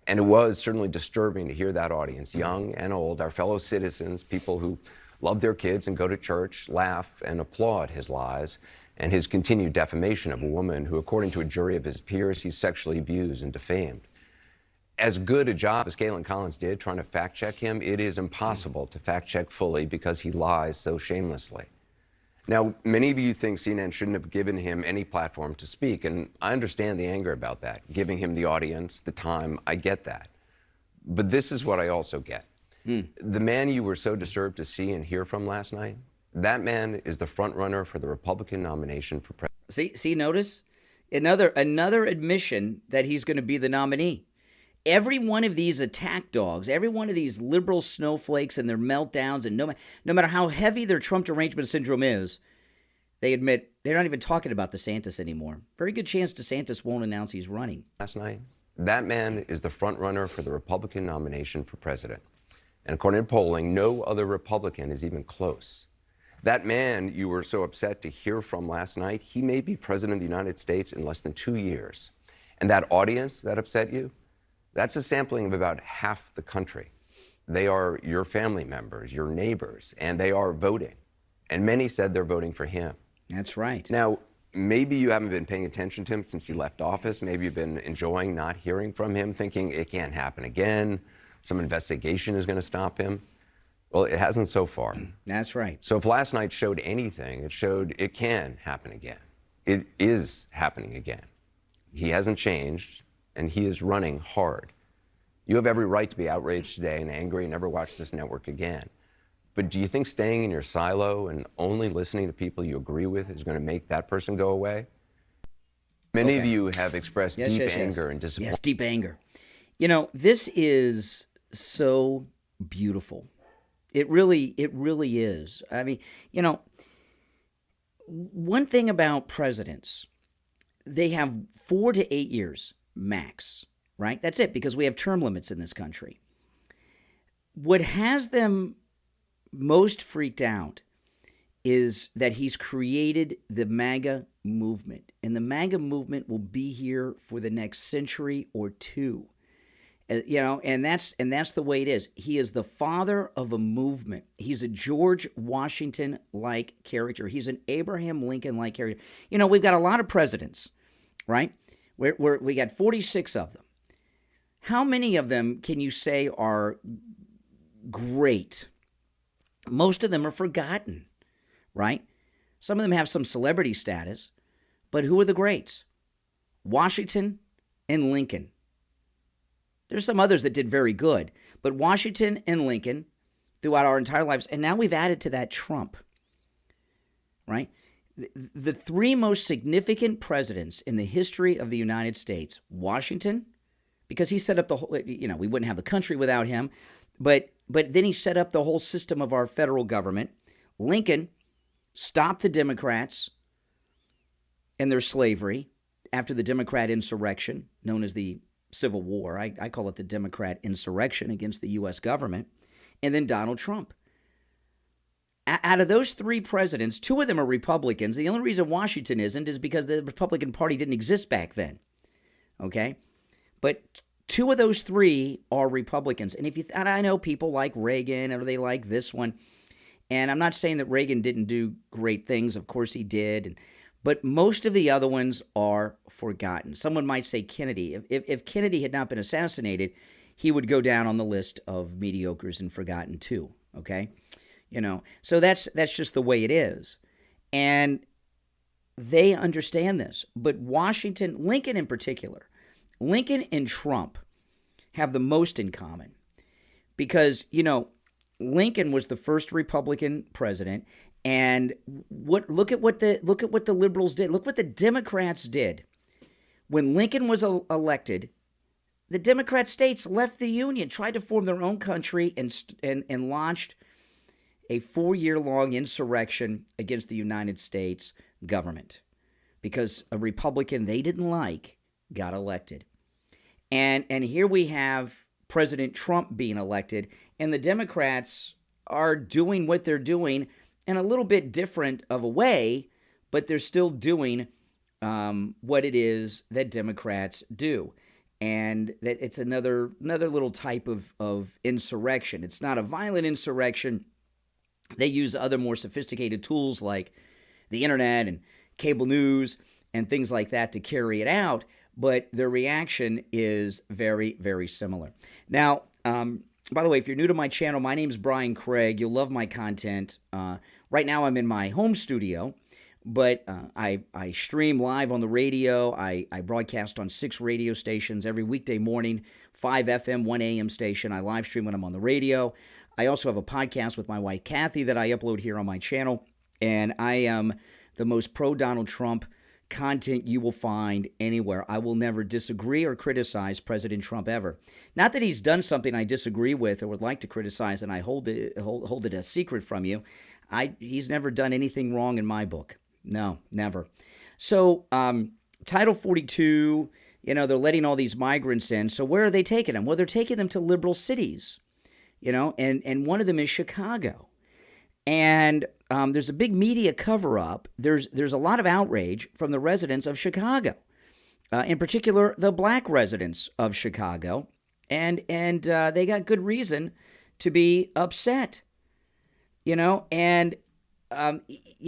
S9: And it was certainly disturbing to hear that audience, young and old, our fellow citizens, people who love their kids and go to church, laugh and applaud his lies and his continued defamation of a woman who, according to a jury of his peers, he sexually abused and defamed. As good a job as Caitlin Collins did trying to fact-check him, it is impossible to fact-check fully because he lies so shamelessly. Now, many of you think CNN shouldn't have given him any platform to speak, and I understand the anger about that, giving him the audience, the time, I get that. But this is what I also get. The man you were so disturbed to see and hear from last night, that man is the front runner for the Republican nomination for president.
S1: See, notice? Another admission that he's going to be the nominee. Every one of these attack dogs, every one of these liberal snowflakes and their meltdowns, and no matter how heavy their Trump derangement syndrome is, they admit they're not even talking about DeSantis anymore. Very good chance DeSantis won't announce he's running.
S9: Last night, that man is the front runner for the Republican nomination for president. And according to polling, no other Republican is even close. That man you were so upset to hear from last night, he may be president of the United States in less than 2 years. And that audience that upset you, that's a sampling of about half the country. They are your family members, your neighbors, and they are voting. And many said they're voting for him.
S1: That's right.
S9: Now, maybe you haven't been paying attention to him since he left office. Maybe you've been enjoying not hearing from him, thinking it can't happen again. Some investigation is going to stop him. Well, it hasn't so far.
S1: That's right.
S9: So if last night showed anything, it showed it can happen again. It is happening again. He hasn't changed, and he is running hard. You have every right to be outraged today and angry and never watch this network again. But do you think staying in your silo and only listening to people you agree with is going to make that person go away? Many of you have expressed deep anger and disappointment.
S1: Yes, deep anger. This is so beautiful. It really is. I mean, one thing about presidents, they have 4 to 8 years max, right? That's it, because we have term limits in this country. What has them most freaked out is that he's created the MAGA movement, and the MAGA movement will be here for the next century or two. And that's the way it is. He is the father of a movement. He's a George Washington-like character. He's an Abraham Lincoln-like character. We've got a lot of presidents, right? We got 46 of them. How many of them can you say are great? Most of them are forgotten, right? Some of them have some celebrity status, but who are the greats? Washington and Lincoln. There's some others that did very good, but Washington and Lincoln throughout our entire lives, and now we've added to that Trump, right? The 3 most significant presidents in the history of the United States: Washington, because he set up the whole, we wouldn't have the country without him, but then he set up the whole system of our federal government. Lincoln stopped the Democrats and their slavery after the Democrat insurrection, known as the Civil War. I call it the Democrat insurrection against the U.S. government. And then Donald Trump. Out of those 3 presidents, 2 of them are Republicans. The only reason Washington isn't is because the Republican Party didn't exist back then. Okay? But 2 of those 3 are Republicans. And and I know people like Reagan, or they like this one. And I'm not saying that Reagan didn't do great things. Of course he did. But most of the other ones are forgotten. Someone might say Kennedy. If Kennedy had not been assassinated, he would go down on the list of mediocres and forgotten too, okay? So that's just the way it is. And they understand this. But Washington, Lincoln in particular, Lincoln and Trump have the most in common. Because, Lincoln was the first Republican president. And look at what the liberals did. Look what the Democrats did. When Lincoln was elected, the Democrat states left the Union, tried to form their own country, and launched a 4-year-long insurrection against the United States government because a Republican they didn't like got elected. And here we have President Trump being elected, and the Democrats are doing what they're doing in a little bit different of a way, but they're still doing what it is that Democrats do. And that it's another little type of insurrection. It's not a violent insurrection. They use other more sophisticated tools like the internet and cable news and things like that to carry it out, but their reaction is very, very similar. Now, by the way, if you're new to my channel, my name's Brian Craig. You'll love my content. Right now I'm in my home studio, but I stream live on the radio. I broadcast on 6 radio stations every weekday morning, 5 FM, 1 AM station. I live stream when I'm on the radio. I also have a podcast with my wife, Kathy, that I upload here on my channel, and I am the most pro-Donald Trump content you will find anywhere. I will never disagree or criticize President Trump ever. Not that he's done something I disagree with or would like to criticize, and I hold it a secret from you. He's never done anything wrong in my book. No, never. So, Title 42, they're letting all these migrants in. So where are they taking them? Well, they're taking them to liberal cities, and one of them is Chicago. And there's a big media cover-up. There's a lot of outrage from the residents of Chicago, in particular the black residents of Chicago, and they got good reason to be upset. A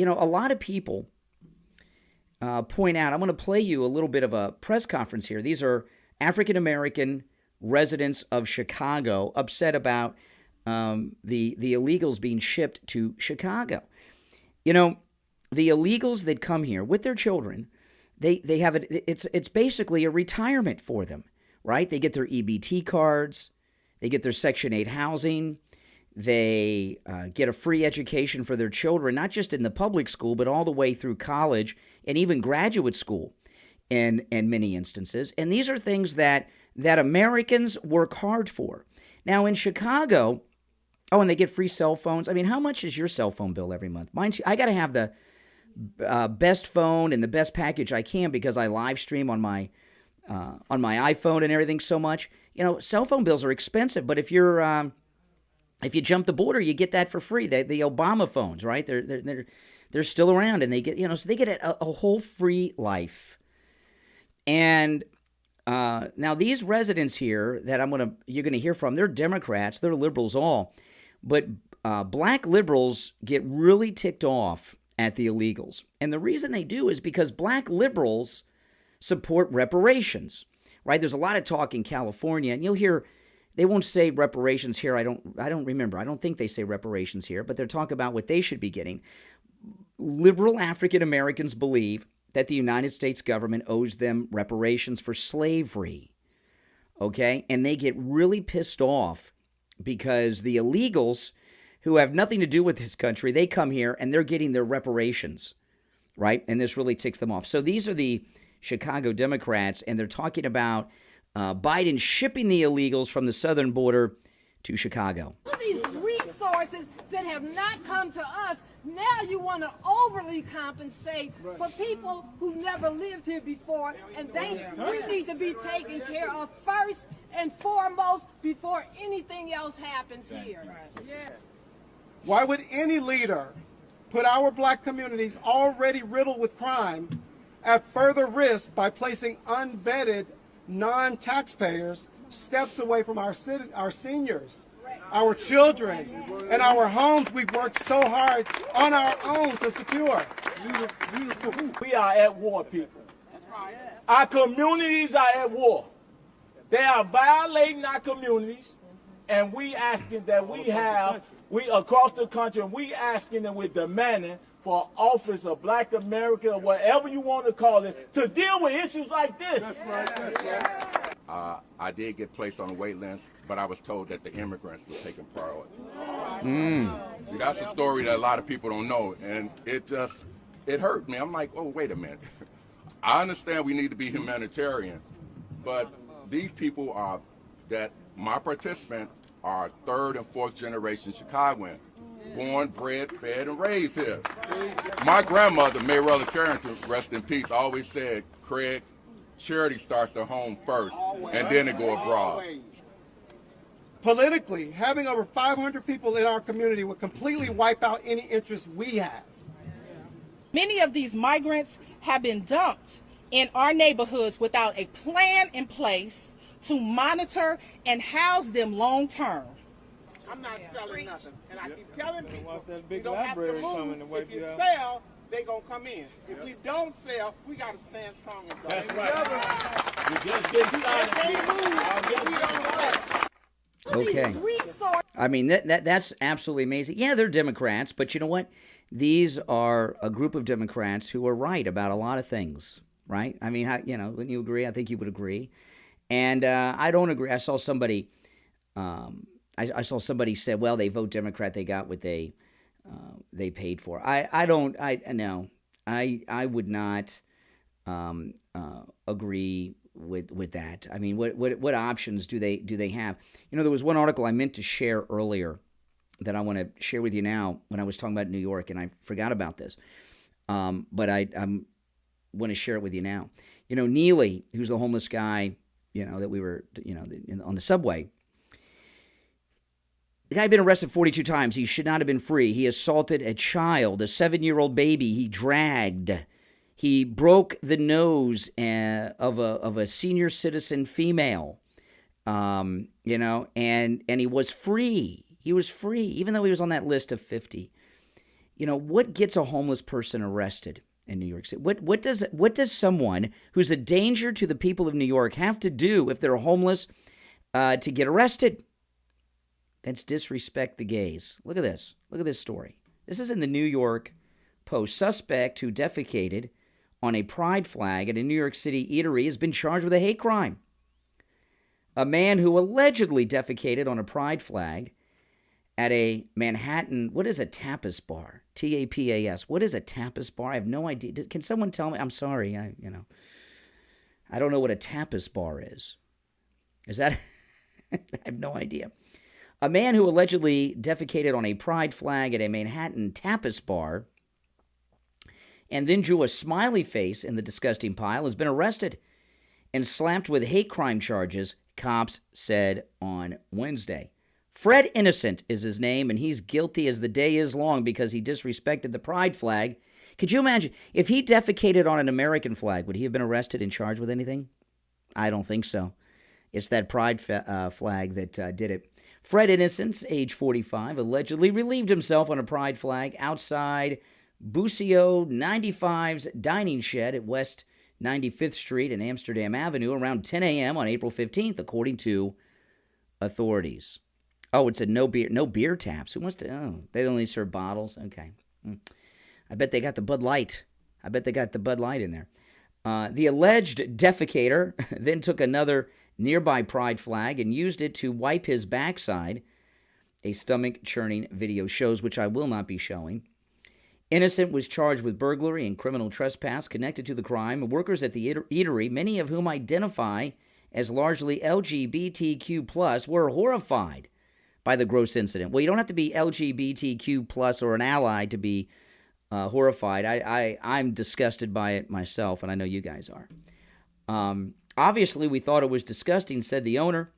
S1: lot of people point out. I'm going to play you a little bit of a press conference here. These are African-American residents of Chicago upset about the illegals being shipped to Chicago. The illegals that come here with their children, they have it's basically a retirement for them, right? They get their EBT cards, they get their Section 8 housing, They get a free education for their children, not just in the public school, but all the way through college and even graduate school in many instances. And these are things that Americans work hard for. Now, in Chicago, and they get free cell phones. I mean, how much is your cell phone bill every month? I got to have the best phone and the best package I can because I live stream on my iPhone and everything so much. Cell phone bills are expensive, but if you jump the border, you get that for free. The Obama phones, right? They're still around, and they get so they get a whole free life. And now these residents here that you're gonna hear from, they're Democrats, they're liberals all, but black liberals get really ticked off at the illegals, and the reason they do is because black liberals support reparations, right? There's a lot of talk in California, and you'll hear. They won't say reparations here. I don't remember. I don't think they say reparations here, but they're talking about what they should be getting. Liberal African Americans believe that the United States government owes them reparations for slavery, okay? And they get really pissed off because the illegals who have nothing to do with this country, they come here and they're getting their reparations, right? And this really ticks them off. So these are the Chicago Democrats, and they're talking about Biden shipping the illegals from the southern border to Chicago.
S10: All these resources that have not come to us, now you want to overly compensate for people who never lived here before, and we need to be taken care of first and foremost before anything else happens here.
S11: Why would any leader put our black communities already riddled with crime at further risk by placing unvetted non-taxpayers steps away from our seniors, our children, and our homes we've worked so hard on our own to secure?
S12: We are at war, people. Our communities are at war. They are violating our communities, and we asking that we across the country, and we asking and we're demanding for office of Black America, or whatever you want to call it, to deal with issues like this.
S11: That's right.
S13: I did get placed on a wait list, but I was told that the immigrants were taking priority. See, that's a story that a lot of people don't know, and it hurt me. I'm like, oh, wait a minute. I understand we need to be humanitarian, but these people my participants are third and fourth generation Chicagoans. Born, bred, fed, and raised here. My grandmother, Mayrella Carrington, rest in peace, always said, Craig, charity starts at home first, and then it go abroad.
S11: Politically, having over 500 people in our community would completely wipe out any interest we have.
S14: Many of these migrants have been dumped in our neighborhoods without a plan in place to monitor and house them long term.
S11: I'm not selling nothing. And I keep telling people, you don't have to move. If you sell, they going to come in. If we don't sell, we got to stand strong and go.
S12: That's right. We're just getting started.
S1: Okay. I mean, that's absolutely amazing. Yeah, they're Democrats, but you know what? These are a group of Democrats who are right about a lot of things, right? I mean, wouldn't you agree? I think you would agree. And I don't agree. I saw somebody... I saw somebody said, well, they vote Democrat, they got what they paid for. I would not agree with that. I mean, what options do they have? There was one article I meant to share earlier that I want to share with you now when I was talking about New York, and I forgot about this. But I want to share it with you now. Neely, who's the homeless guy, that we were, on the subway. The guy had been arrested 42 times. He should not have been free. He assaulted a child, a 7-year-old baby. He dragged. He broke the nose of a senior citizen female, and he was free. He was free, even though he was on that list of 50. What gets a homeless person arrested in New York City? What does someone who's a danger to the people of New York have to do if they're homeless to get arrested? That's disrespect the gays. Look at this. Look at this story. This is in the New York Post. Suspect who defecated on a pride flag at a New York City eatery has been charged with a hate crime. A man who allegedly defecated on a pride flag at a Manhattan, what is a tapas bar? Tapas. What is a tapas bar? I have no idea. Can someone tell me? I'm sorry. I don't know what a tapas bar is. Is that? I have no idea. A man who allegedly defecated on a pride flag at a Manhattan tapas bar and then drew a smiley face in the disgusting pile has been arrested and slapped with hate crime charges, cops said on Wednesday. Fred Innocent is his name, and he's guilty as the day is long because he disrespected the pride flag. Could you imagine? If he defecated on an American flag, would he have been arrested and charged with anything? I don't think so. It's that pride flag that did it. Fred Innocent, age 45, allegedly relieved himself on a pride flag outside Busio 95's dining shed at West 95th Street and Amsterdam Avenue around 10 a.m. on April 15th, according to authorities. Oh, it said no beer taps. Who wants to? Oh, they only serve bottles. Okay. I bet they got the Bud Light. I bet they got the Bud Light in there. The alleged defecator then took another nearby pride flag and used it to wipe his backside. A stomach-churning video shows, which I will not be showing. Innocent was charged with burglary and criminal trespass connected to the crime. Workers at the eatery, many of whom identify as largely LGBTQ+, were horrified by the gross incident. Well, you don't have to be LGBTQ+ or an ally to be horrified. I'm disgusted by it myself, and I know you guys are. Obviously, we thought it was disgusting, said the owner.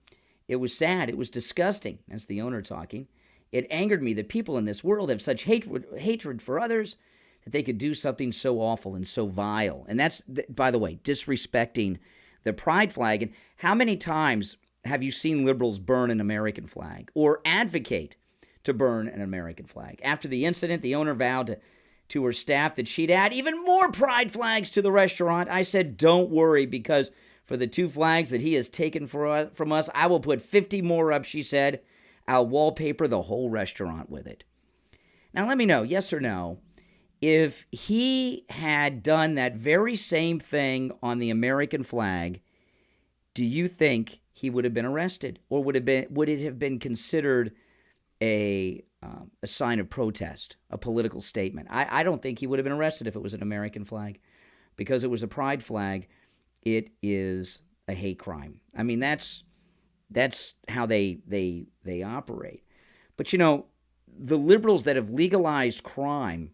S1: It was sad. It was disgusting. That's the owner talking. It angered me that people in this world have such hatred for others that they could do something so awful and so vile. And that's, by the way, disrespecting the pride flag. And how many times have you seen liberals burn an American flag or advocate to burn an American flag? After the incident, the owner vowed to her staff that she'd add even more pride flags to the restaurant. I said, don't worry, because for the 2 flags that he has taken from us, I will put 50 more up, she said. I'll wallpaper the whole restaurant with it. Now, let me know, yes or no, if he had done that very same thing on the American flag, do you think he would have been arrested? Or would it have been considered a sign of protest, a political statement? I don't think he would have been arrested if it was an American flag. Because it was a pride flag, it is a hate crime. I mean, that's how they operate. But, you know, the liberals that have legalized crime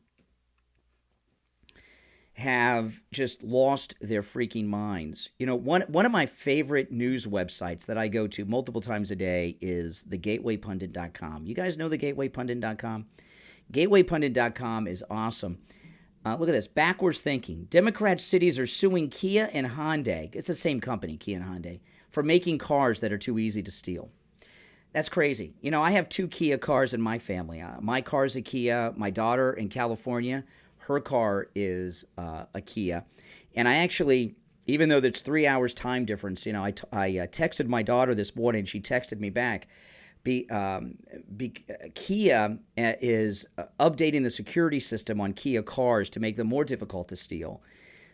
S1: have just lost their freaking minds. You know, one of my favorite news websites that I go to multiple times a day is thegatewaypundit.com. You guys know thegatewaypundit.com? Gatewaypundit.com is awesome. Look at this. Backwards thinking. Democrat cities are suing Kia and Hyundai. It's the same company, Kia and Hyundai, for making cars that are too easy to steal. That's crazy. You know, I have 2 Kia cars in my family. My car's a Kia. My daughter in California, her car is a Kia. And I actually, even though there's 3 hours time difference, you know, I texted my daughter this morning. She texted me back. Kia is updating the security system on Kia cars to make them more difficult to steal.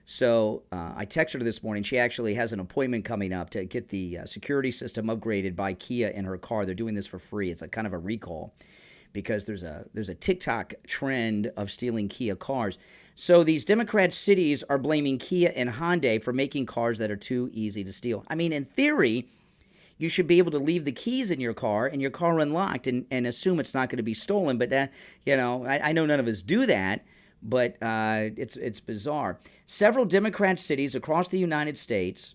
S1: So I texted her this morning. She actually has an appointment coming up to get the security system upgraded by Kia in her car. They're doing this for free. It's a kind of a recall because there's a TikTok trend of stealing Kia cars. So these Democrat cities are blaming Kia and Hyundai for making cars that are too easy to steal. I mean, in theory, you should be able to leave the keys in your car and your car unlocked and assume it's not going to be stolen. But, you know, I know none of us do that, but it's bizarre. Several Democrat cities across the United States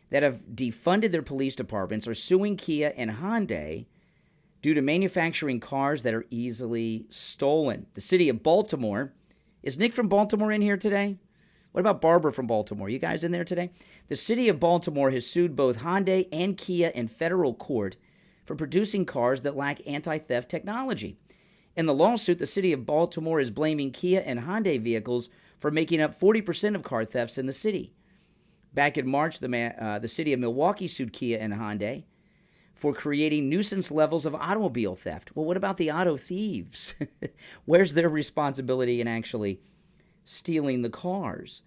S1: that have defunded their police departments are suing Kia and Hyundai due to manufacturing cars that are easily stolen. The city of Baltimore. Is Nick from Baltimore in here today? What about Barbara from Baltimore? You guys in there today? The city of Baltimore has sued both Hyundai and Kia in federal court for producing cars that lack anti-theft technology. In the lawsuit, the city of Baltimore is blaming Kia and Hyundai vehicles for making up 40% of car thefts in the city. Back in March, the city of Milwaukee sued Kia and Hyundai for creating nuisance levels of automobile theft. Well, what about the auto thieves? Where's their responsibility in actually stealing the cars?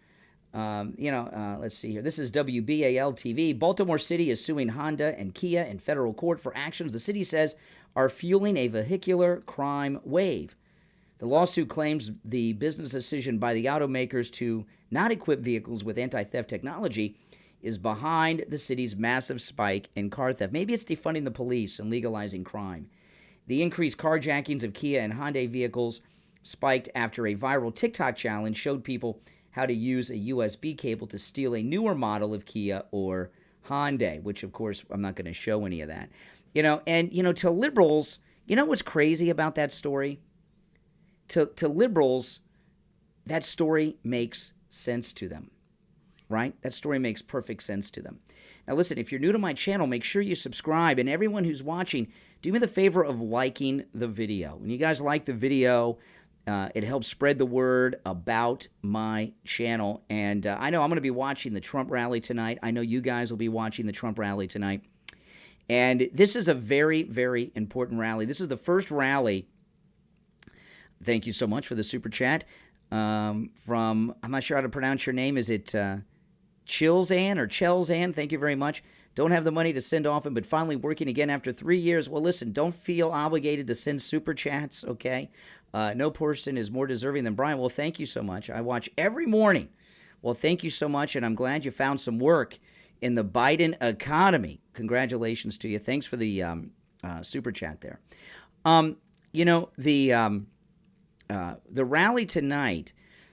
S1: Let's see here. This is WBAL-TV. Baltimore City is suing Honda and Kia in federal court for actions the city says are fueling a vehicular crime wave. The lawsuit claims the business decision by the automakers to not equip vehicles with anti-theft technology is behind the city's massive spike in car theft. Maybe it's defunding the police and legalizing crime. The increased carjackings of Kia and Hyundai vehicles spiked after a viral TikTok challenge showed people how to use a USB cable to steal a newer model of Kia or Hyundai, which, of course, I'm not going to show any of that. To liberals, what's crazy about that story? To liberals, that story makes sense to them, right? That story makes perfect sense to them. Now, listen, if you're new to my channel, make sure you subscribe. And everyone who's watching, do me the favor of liking the video. When you guys like the video, it helps spread the word about my channel. And I know I'm going to be watching the Trump rally tonight. I know you guys will be watching the Trump rally tonight. And this is a very, very important rally. This is the first rally. Thank you so much for the super chat. I'm not sure how to pronounce your name. Is it Chilzan or Chelzan? Thank you very much. Don't have the money to send often, but finally working again after 3 years. Well, listen, don't feel obligated to send super chats, okay? No person is more deserving than Brian. Well, thank you so much. I watch every morning. Well, thank you so much, and I'm glad you found some work in the Biden economy. Congratulations to you. Thanks for the super chat there. The rally tonight,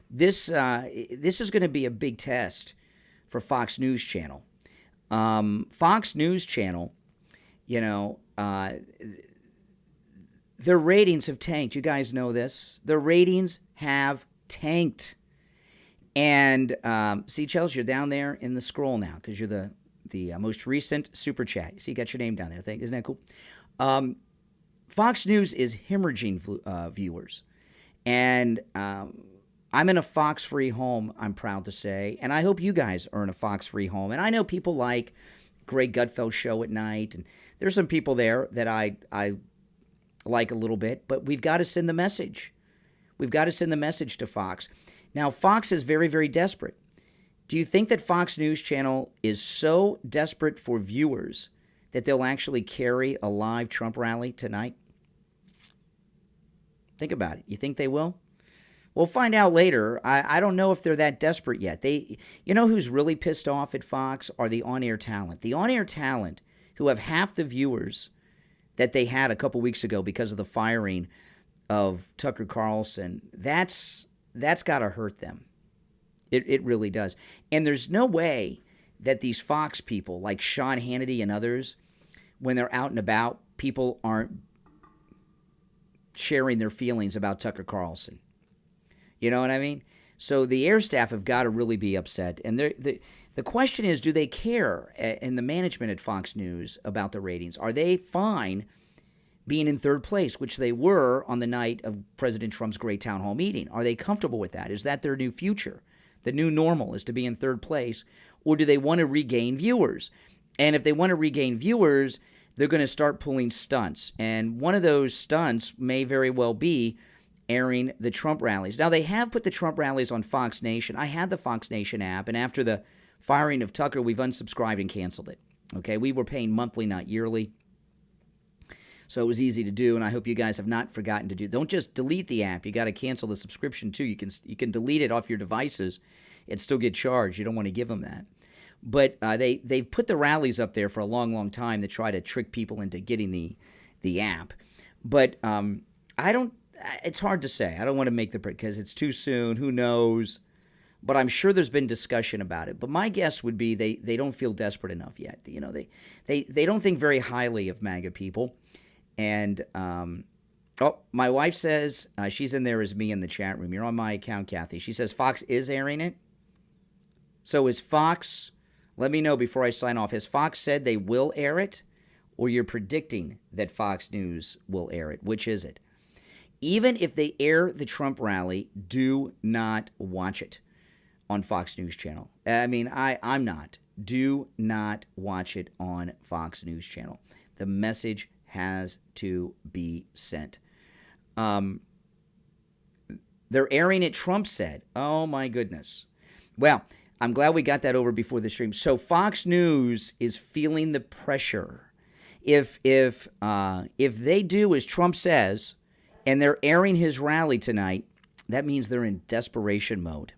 S1: this is going to be a big test for Fox News Channel. Fox News Channel, their ratings have tanked. You guys know this. Their ratings have tanked. And see, Chelsea, you're down there in the scroll now because you're the most recent super chat. See, you got your name down there. Isn't that cool? Fox News is hemorrhaging viewers. And I'm in a Fox-free home, I'm proud to say. And I hope you guys are in a Fox-free home. And I know people like Greg Gutfeld's show at night. And there's some people there that I like a little bit. But we've got to send the message. We've got to send the message to Fox. Now, Fox is very, very desperate. Do you think that Fox News Channel is so desperate for viewers that they'll actually carry a live Trump rally tonight? Think about it. You think they will? We'll find out later. I don't know if they're that desperate yet. You know who's really pissed off at Fox are the on-air talent. The on-air talent who have half the viewers that they had a couple weeks ago because of the firing of Tucker Carlson. That's got to hurt them. It really does. And there's no way that these Fox people like Sean Hannity and others, when they're out and about, people aren't sharing their feelings about Tucker Carlson. You know what I mean? So the air staff have got to really be upset. And the question is, do they care in the management at Fox News about the ratings? Are they fine being in third place, which they were on the night of President Trump's great town hall meeting? Are they comfortable with that? Is that their new future? The new normal is to be in third place? Or do they want to regain viewers? And if they want to regain viewers, they're going to start pulling stunts. And one of those stunts may very well be airing the Trump rallies. Now, they have put the Trump rallies on Fox Nation. I had the Fox Nation app, and after the firing of Tucker, we've unsubscribed and canceled it. Okay, we were paying monthly, not yearly. So it was easy to do, and I hope you guys have not forgotten to do. Don't just delete the app. You got to cancel the subscription, too. You can delete it off your devices and still get charged. You don't want to give them that. But they've put the rallies up there for a long, long time to try to trick people into getting the app. But it's hard to say. I don't want to make because it's too soon. Who knows? But I'm sure there's been discussion about it. But my guess would be they don't feel desperate enough yet. You know, they don't think very highly of MAGA people. And my wife says she's in there as me in the chat room. You're on my account, Kathy. She says Fox is airing it. So is Fox? Let me know before I sign off. Has Fox said they will air it, or you're predicting that Fox News will air it? Which is it? Even if they air the Trump rally, do not watch it on Fox News Channel. I mean, I'm not. Do not watch it on Fox News Channel. The message has to be sent. They're airing it, Trump said. Oh, my goodness. Well, I'm glad we got that over before the stream. So Fox News is feeling the pressure. If they do as Trump says, and they're airing his rally tonight, that means they're in desperation mode,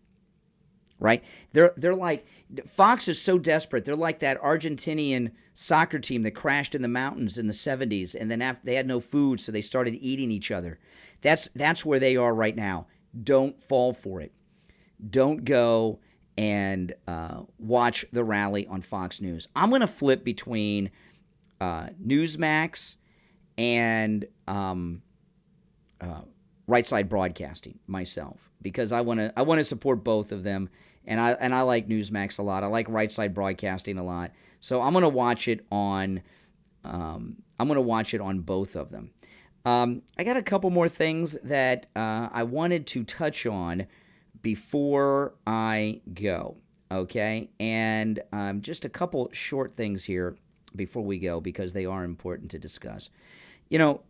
S1: right? They're like, Fox is so desperate. They're like that Argentinian soccer team that crashed in the mountains in the 70s, and then after they had no food, so they started eating each other. That's where they are right now. Don't fall for it. Don't go and watch the rally on Fox News. I'm going to flip between Newsmax and Right Side Broadcasting myself, because I want to support both of them, and I like Newsmax a lot. I like Right Side Broadcasting a lot, so I'm going to watch it on both of them. I got a couple more things that I wanted to touch on before I go, okay? And just a couple short things here before we go, because they are important to discuss. You know,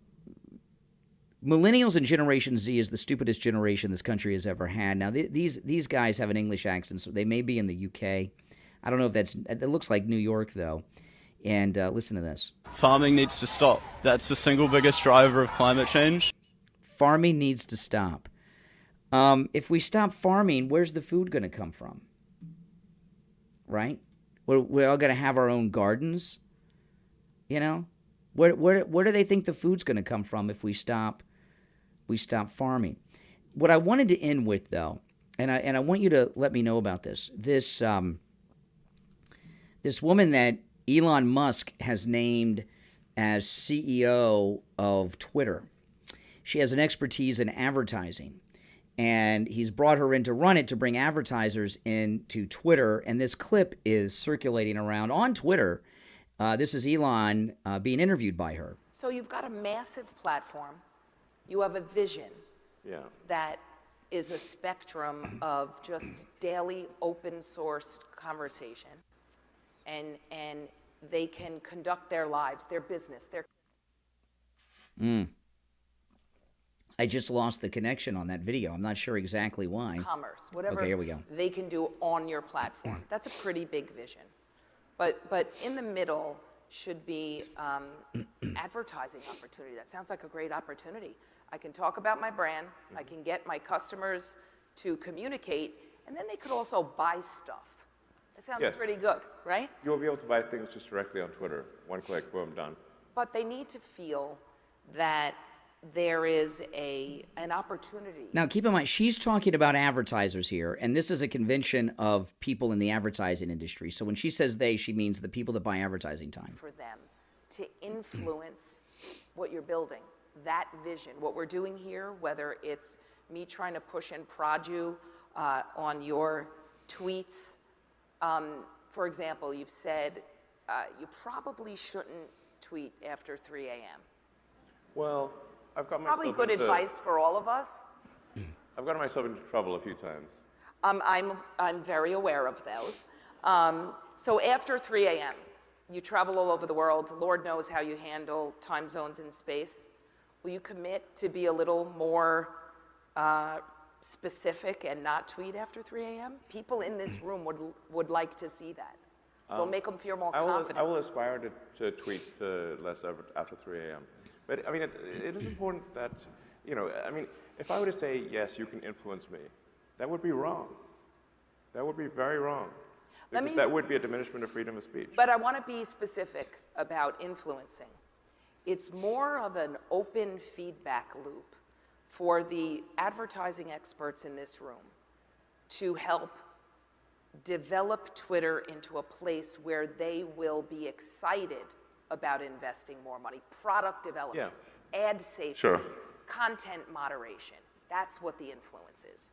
S1: millennials and Generation Z is the stupidest generation this country has ever had. Now, these guys have an English accent, so they may be in the UK. I don't know if it looks like New York, though. And listen to this.
S15: Farming needs to stop. That's the single biggest driver of climate change.
S1: Farming needs to stop. If we stop farming, where's the food going to come from? Right? We're all going to have our own gardens. You know, where do they think the food's going to come from if we stop farming? What I wanted to end with, though, and I want you to let me know about this. This woman that Elon Musk has named as CEO of Twitter. She has an expertise in advertising, and he's brought her in to run it, to bring advertisers into Twitter. And this clip is circulating around on Twitter. This is Elon being interviewed by her.
S16: So you've got a massive platform. You have a vision that is a spectrum of just daily open-sourced conversation. And they can conduct their lives, their business, their...
S1: I just lost the connection on that video. I'm not sure exactly why.
S16: Commerce, whatever
S1: okay, here we go.
S16: They can do on your platform. That's a pretty big vision. But in the middle should be advertising opportunity. That sounds like a great opportunity. I can talk about my brand. I can get my customers to communicate, and then they could also buy stuff. It sounds pretty good, right?
S17: You'll be able to buy things just directly on Twitter. One click, boom, done.
S16: But they need to feel that there is an opportunity.
S1: Now, keep in mind, she's talking about advertisers here, and this is a convention of people in the advertising industry. So when she says they, she means the people that buy advertising time.
S16: For them to influence what you're building, that vision. What we're doing here, whether it's me trying to push and prod you on your tweets. For example, you've said you probably shouldn't tweet after 3 a.m.
S17: Well, I've got myself
S16: probably good advice for all of us.
S17: I've gotten myself into trouble a few times.
S16: I'm very aware of those. So after 3 a.m., you travel all over the world. Lord knows how you handle time zones in space. Will you commit to be a little more specific and not tweet after 3 a.m.? People in this room would like to see that. It'll make them feel more confident.
S17: I will aspire to tweet less after 3 a.m. But I mean, it is important that, you know, I mean, if I were to say, yes, you can influence me, that would be wrong. That would be very wrong. Because that would be a diminishment of freedom of speech.
S16: But I want to be specific about influencing. It's more of an open feedback loop for the advertising experts in this room to help develop Twitter into a place where they will be excited about investing more money, product development, ad safety, content moderation. That's what the influence is.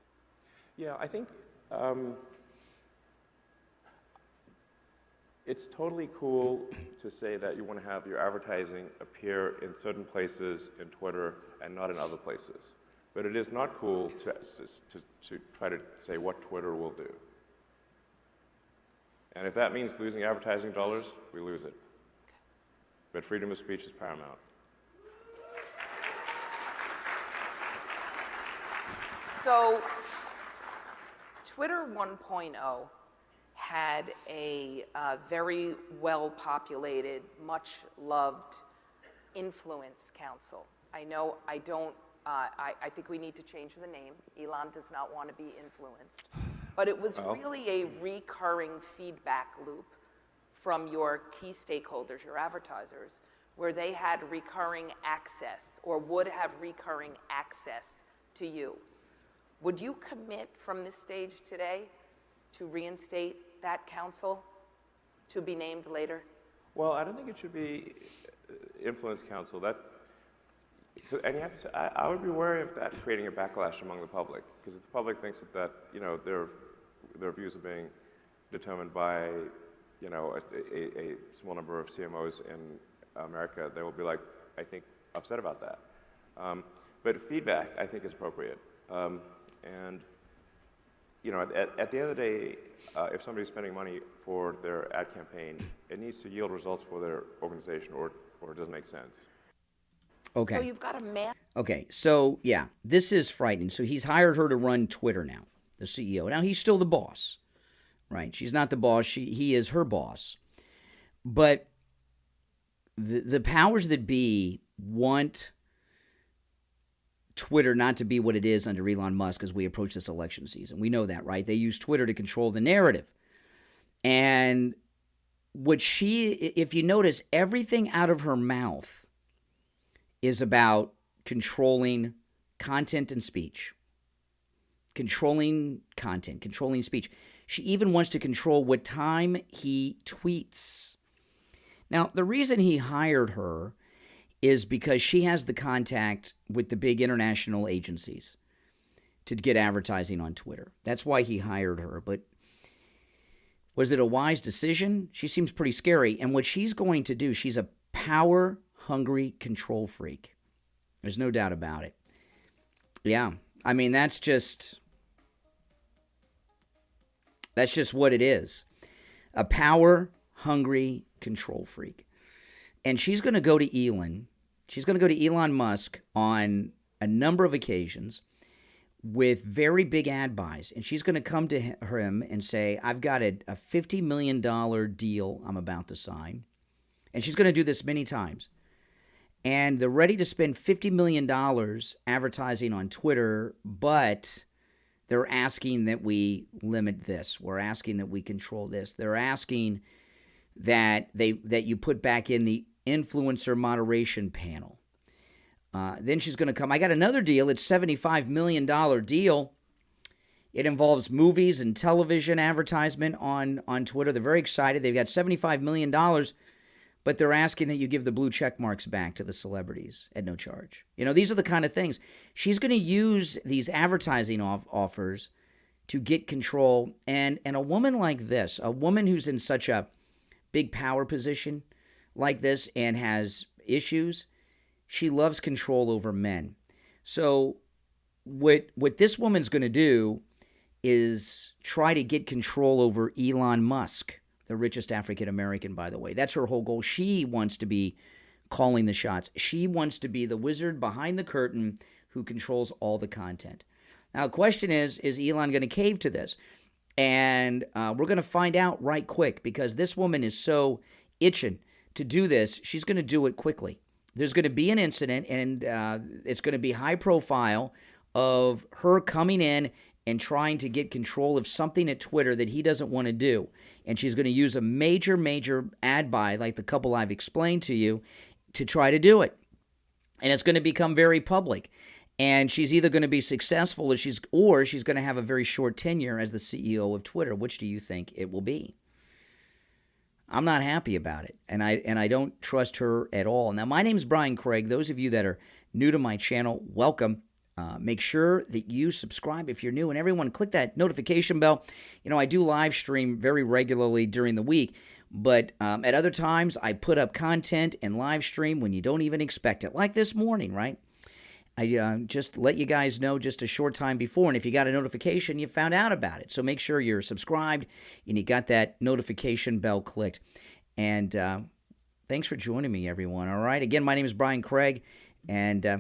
S17: Yeah, I think it's totally cool to say that you want to have your advertising appear in certain places in Twitter and not in other places. But it is not cool to try to say what Twitter will do. And if that means losing advertising dollars, we lose it. But freedom of speech is paramount.
S16: So Twitter 1.0 had a very well-populated, much-loved influence council. I know I don't, I think we need to change the name. Elon does not want to be influenced. But it was really a recurring feedback loop from your key stakeholders, your advertisers, where they had recurring access or would have recurring access to you. Would you commit from this stage today to reinstate that council to be named later?
S17: Well, I don't think it should be influence council. And you have to, I would be wary of that creating a backlash among the public, because if the public thinks that you know their views are being determined by a small number of CMOs in America, they will be like, I think, upset about that. But feedback, I think, is appropriate. And at the end of the day, if somebody's spending money for their ad campaign, it needs to yield results for their organization, or it doesn't make sense.
S1: Okay.
S16: So you've got a man.
S1: Okay, so yeah, this is frightening. So he's hired her to run Twitter now, the CEO. Now he's still the boss, right? She's not the boss. He is her boss. But the powers that be want Twitter not to be what it is under Elon Musk as we approach this election season. We know that, right? They use Twitter to control the narrative. And if you notice, everything out of her mouth is about controlling content and speech. Controlling content, controlling speech. She even wants to control what time he tweets. Now, the reason he hired her is because she has the contact with the big international agencies to get advertising on Twitter. That's why he hired her. But was it a wise decision? She seems pretty scary. And what she's going to do, she's a power-hungry control freak. There's no doubt about it. Yeah, I mean, that's just what it is. A power-hungry control freak. And she's going to go to Elon. She's going to go to Elon Musk on a number of occasions with very big ad buys. And she's going to come to him and say, I've got a $50 million deal I'm about to sign. And she's going to do this many times. And they're ready to spend $50 million advertising on Twitter, but they're asking that we limit this. We're asking that we control this. They're asking that you put back in the influencer moderation panel. Then she's going to come. I got another deal. It's a $75 million deal. It involves movies and television advertisement on Twitter. They're very excited. They've got $75 million, but they're asking that you give the blue check marks back to the celebrities at no charge. These are the kind of things. She's going to use these advertising offers to get control. And a woman like this, a woman who's in such a big power position like this and has issues, she loves control over men. So what this woman's going to do is try to get control over Elon Musk, the richest African American, by the way. That's her whole goal. She wants to be calling the shots. She wants to be the wizard behind the curtain who controls all the content. Now, the question is Elon going to cave to this? And we're going to find out right quick, because this woman is so itching to do this. She's going to do it quickly. There's going to be an incident, and it's going to be high profile, of her coming in and trying to get control of something at Twitter that he doesn't want to do. And she's going to use a major, major ad buy, like the couple I've explained to you, to try to do it. And it's going to become very public. And she's either going to be successful or she's going to have a very short tenure as the CEO of Twitter. Which do you think it will be? I'm not happy about it, and I don't trust her at all. Now, my name's Brian Craig. Those of you that are new to my channel, welcome. Make sure that you subscribe if you're new, and everyone click that notification bell. I do live stream very regularly during the week, but at other times I put up content and live stream when you don't even expect it, like this morning, right? I just let you guys know just a short time before, and if you got a notification, you found out about it. So make sure you're subscribed and you got that notification bell clicked. And thanks for joining me, everyone, all right? Again, my name is Brian Craig, and